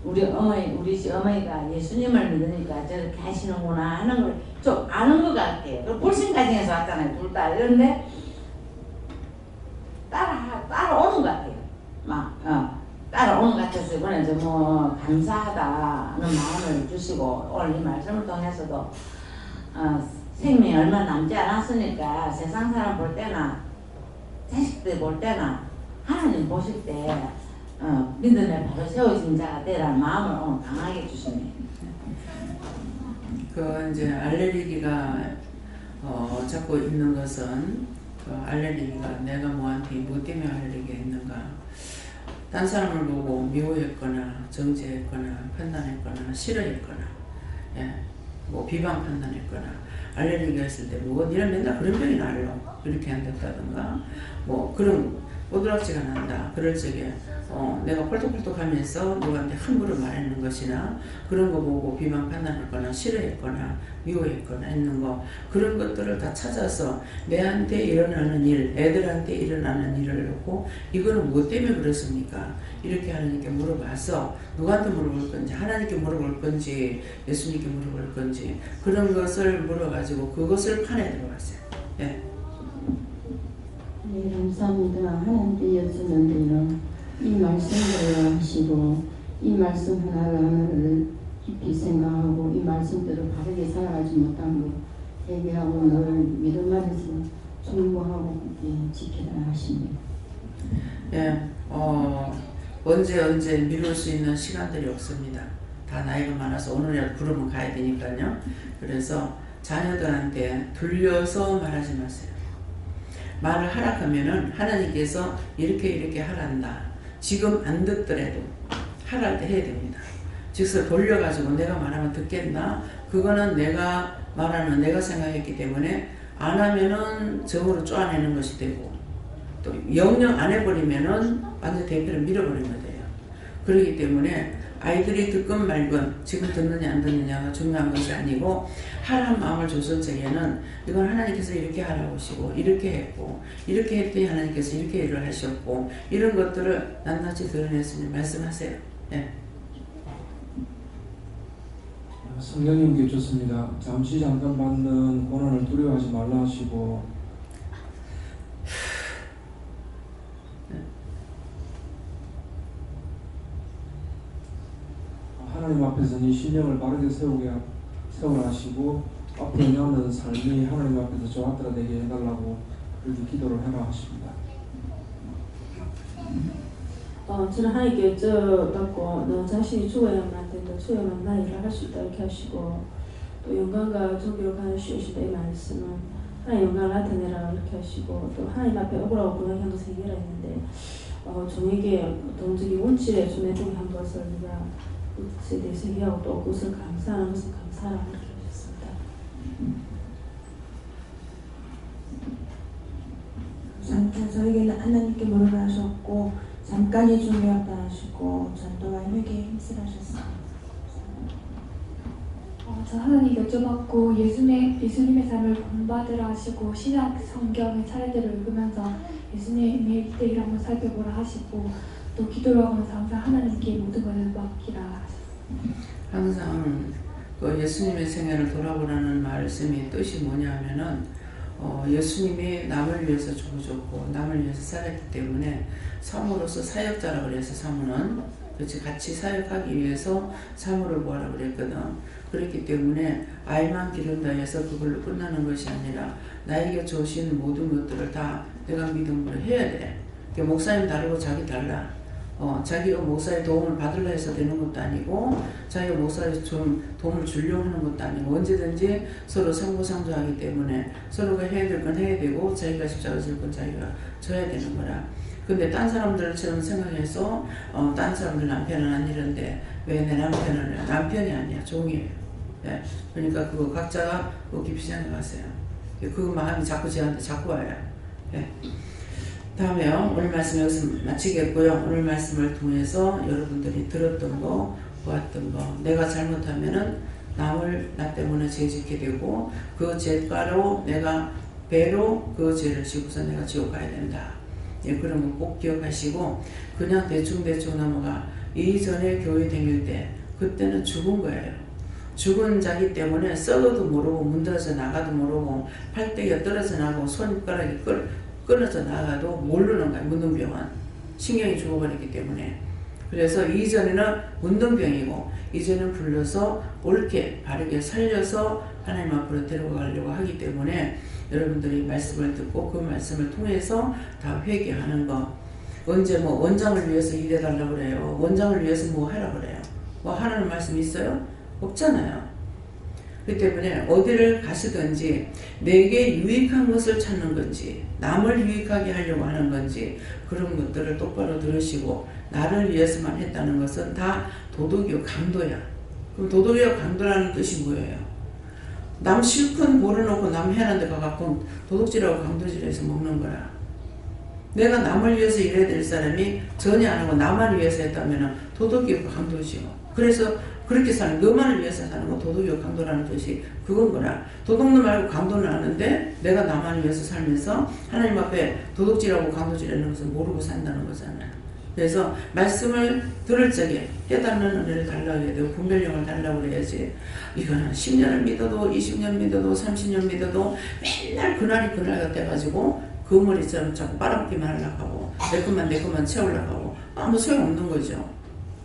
우리 시어머니가 예수님을 믿으니까 저렇게 하시는구나 하는 걸 좀 아는 것 같아요. 그리고 불신가정에서 왔잖아요. 둘 다. 이런데 따라오는 것 같아요. 따라오는 것 같아서 이번에 감사하다는 마음을 주시고 오늘 이 말씀을 통해서도 생명이 얼마 남지 않았으니까 세상 사람 볼 때나 자식들 볼 때나 하나님 보실 때 믿음에 바로 세워진 자가 되라는 마음을 오늘 강하게 주시네요. 이제 알레르기가 자꾸 있는 것은 알레르기가 내가 뭐한테 뭐 때문에 알레르기가 있는가. 딴 사람을 보고 미워했거나 정죄했거나 판단했거나 싫어했거나 뭐 비방 판단했거나 알레르기가 있을 때 뭐 니는 맨날 그런 병이 나려 이렇게 한다든가 뭐 그런 오두락지가 난다. 그럴 적에 내가 펄떡펄떡 하면서 누구한테 함부로 말하는 것이나 그런 거 보고 비방 판단했거나 싫어했거나 미워했거나 했는 거 그런 것들을 다 찾아서 내한테 일어나는 일, 애들한테 일어나는 일을 놓고 이거는 무엇 때문에 그렇습니까? 이렇게 하나님께 물어봐서 누구한테 물어볼 건지 하나님께 물어볼 건지 예수님께 물어볼 건지 그런 것을 물어가지고 그것을 판에 들어갔어요. 예. 네, 감사합니다. 하나님께 여쭈는데요. 이 말씀대로 하시고 이 말씀 하나를 깊이 생각하고 이 말씀대로 바르게 살아가지 못한 거 회개하고 늘 믿음 안에서 중보하고 지켜라 하십니다. 예, 언제 미룰 수 있는 시간들이 없습니다. 다 나이가 많아서 오늘이라도 부르면 가야 되니까요. 그래서 자녀들한테 돌려서 말하지 마세요. 말을 하라하면은 하나님께서 이렇게 하란다. 지금 안 듣더라도 하랄 때 해야 됩니다. 즉서 돌려가지고 내가 말하면 듣겠나? 그거는 내가 말하는 내가 생각했기 때문에 안 하면은 정으로 쪼아내는 것이 되고 또 영영 안 해버리면은 완전 대표를 밀어버리면 돼요. 그렇기 때문에 아이들이 듣건 말건 지금 듣느냐 안 듣느냐가 중요한 것이 아니고 하라는 마음을 줬을 적에는 이건 하나님께서 이렇게 하라고 하시고 이렇게 했고 이렇게 했더니 하나님께서 이렇게 일을 하셨고 이런 것들을 낱낱이 드러냈으니 말씀하세요. 예. 성령님께 좋습니다. 잠깐 받는 고난을 두려워하지 말라 하시고 하나님 앞에서 이 신령을 바르게 세우라 하시고 앞으로 남는 삶이 하나님 앞에서 저하더라 되게 해달라고 그렇게 기도를 해라 하십니다. 저는 하나님께 여쭤봤고 너 자신이 죽어야만 안 된다. 죽어야만 나 일을 할 수 있다 이렇게 하시고 또 영광과 존귀로 가는 주시다 이 말씀은 하나님 영광을 나타내라 이렇게 하시고 또 하나님 앞에 억울하고 분하게 한 것을 해결라 했는데 종에게 동적인 운치에 좀 해주게 한 것을 우리가 그것에 대해서 얘기하고 또 그것을 감사하는 것은 감사하라고 그렇게 하셨습니다. 잠깐 저에게는 하나님께 물으라 하셨고 잠깐이 중요하다 하시고 전도와 회개에 힘쓰라 하셨습니다. 저 하나님 여쭤봤고 예수님의 삶을 본받으라 하시고 신약 성경의 차례대로 읽으면서 예수님의 기대를 한번 살펴보라 하시고 또 기도를 하면서 항상 하나님께 모든 것을 맡기라 하셨습니다. 항상 그 예수님의 생애를 돌아보라는 말씀의 뜻이 뭐냐면은 예수님이 남을 위해서 죽어줬고 남을 위해서 살았기 때문에 사모로서 사역자라고 그래서 사모는 그렇지 같이 사역하기 위해서 사모를 모아라 그랬거든. 그렇기 때문에 알만 기른다 해서 그걸로 끝나는 것이 아니라 나에게 주신 모든 것들을 다 내가 믿음으로 해야 돼. 목사님 다르고 자기 달라. 자기가 목사의 도움을 받으려 해서 되는 것도 아니고 자기가 목사의 좀 도움을 주려고 하는 것도 아니고 언제든지 서로 상부상조하기 때문에 서로가 해야 될 건 해야 되고 자기가 십자가 질 건 자기가 져야 되는 거라. 근데 딴 사람들처럼 생각해서 딴 사람들 남편은 안 이런데 왜 내 남편은 남편이 아니야 종이에요. 네. 그러니까 그거 각자가 깊이 생각하세요. 그 마음이 자꾸 저한테 자꾸 와요. 네. 다음에요. 오늘 말씀 여기서 마치겠고요. 오늘 말씀을 통해서 여러분들이 들었던 거, 보았던 거, 내가 잘못하면은 남을 나 때문에 죄짓게 되고 그 죄가로 내가 배로 그 죄를 지고서 내가 지옥 가야 된다. 예, 그런 거 꼭 기억하시고 그냥 대충 넘어가. 이전에 교회 다닐 때 그때는 죽은 거예요. 죽은 자기 때문에 썩어도 모르고 문드러져 나가도 모르고 팔대기가 떨어져 나가고 손가락이 끊어져 나가도 모르는 거야. 문둥병은 신경이 죽어버렸기 때문에. 그래서 이전에는 문둥병이고 이제는 불러서 옳게 바르게 살려서 하나님 앞으로 데려가려고 하기 때문에 여러분들이 말씀을 듣고 그 말씀을 통해서 다 회개하는 거. 언제 원장을 위해서 일해달라고 그래요. 원장을 위해서 뭐 하라 그래요. 뭐 하라는 말씀 있어요? 없잖아요. 그렇기 때문에 어디를 가시든지 내게 유익한 것을 찾는 건지 남을 유익하게 하려고 하는 건지 그런 것들을 똑바로 들으시고 나를 위해서만 했다는 것은 다 도덕이요 강도야. 그럼 도덕이요 강도라는 뜻이 뭐예요? 남 실컷 몰아놓고 남 해는 데 가갖고 도둑질하고 강도질해서 먹는 거야. 내가 남을 위해서 일해야 될 사람이 전혀 안 하고 나만 위해서 했다면 도덕이요 강도지요. 그래서 그렇게 사는 너만을 위해서 사는 거 도덕이요 강도라는 뜻이 그건 거라. 도덕도 말고 강도는 아는데 내가 나만을 위해서 살면서 하나님 앞에 도덕질하고 강도질하는 것을 모르고 산다는 거잖아요. 그래서 말씀을 들을 적에 깨닫는 은혜를 달라고 해야 되고 분별력을 달라고 그래야지. 이거는 10년을 믿어도 20년 믿어도 30년 믿어도 맨날 그날이 그날 같아가지고 그 머리처럼 자꾸 빨아먹기만 하려고 하고 내 것만 채우려고 하고 아무 소용없는 거죠.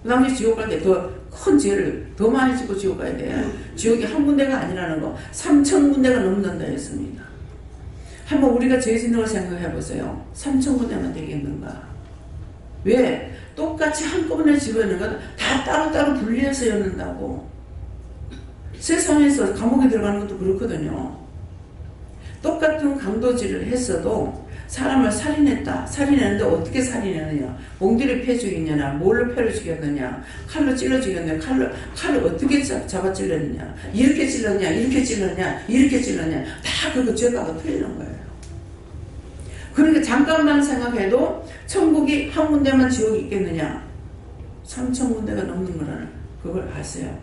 그 당시 지옥 갈 때 더 큰 죄를 더 많이 짓고 지옥 가야 돼. 지옥이 한 군데가 아니라는 거 3,000군데가 넘는다 했습니다. 한번 우리가 죄 짓는 걸 생각해 보세요. 3,000군데만 되겠는가? 왜? 똑같이 한꺼번에 집어넣는 건 다 따로따로 분리해서 였는다고. 세상에서 감옥에 들어가는 것도 그렇거든요. 똑같은 강도질을 했어도 사람을 살인했다. 살인했는데 어떻게 살인했느냐? 몽디를 패 죽였느냐? 뭘로 패를 죽였느냐? 칼로 찔러 죽였느냐? 칼을 어떻게 잡아 찔렀느냐? 이렇게 찔렀냐? 이렇게 찔렀냐? 이렇게 찔렀냐? 다 그거 죄가가 틀리는 거예요. 그러니까 잠깐만 생각해도 천국이 한 군데만 지옥이 있겠느냐? 3,000군데가 넘는 거라는 그걸 아세요.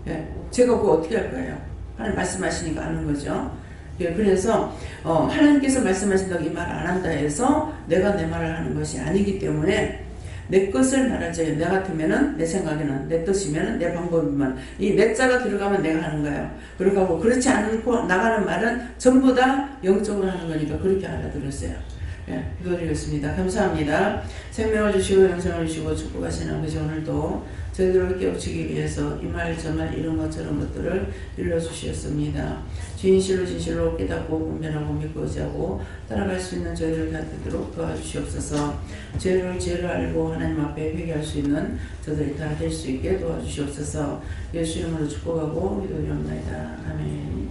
예, 제가 그거 어떻게 할 거예요? 하나님 말씀하시니까 아는 거죠. 예, 그래서 하나님께서 말씀하신다고 이 말 안 한다 해서 내가 내 말을 하는 것이 아니기 때문에 내 것을 말하죠. 내 같으면은 내 생각에는 내 뜻이면은 내 방법이면 이 내 자가 들어가면 내가 하는 거예요. 그러고 그렇지 않고 나가는 말은 전부 다 영적으로 하는 거니까 그렇게 알아들었어요. 예, 기도드리겠습니다. 감사합니다. 생명을 주시고 영생을 주시고 축복하시는 아버지 오늘도 저희들을 깨우치기 위해서 이 말 저 말 이런 것 저런 것들을 일러주셨습니다. 진실로 깨닫고 분별하고 믿고 의지하고 따라갈 수 있는 저희를 다 되도록 도와주시옵소서. 죄를 알고 하나님 앞에 회개할 수 있는 저들이 다 될 수 있게 도와주시옵소서. 예수 이름으로 축복하고 기도드립니다. 아멘.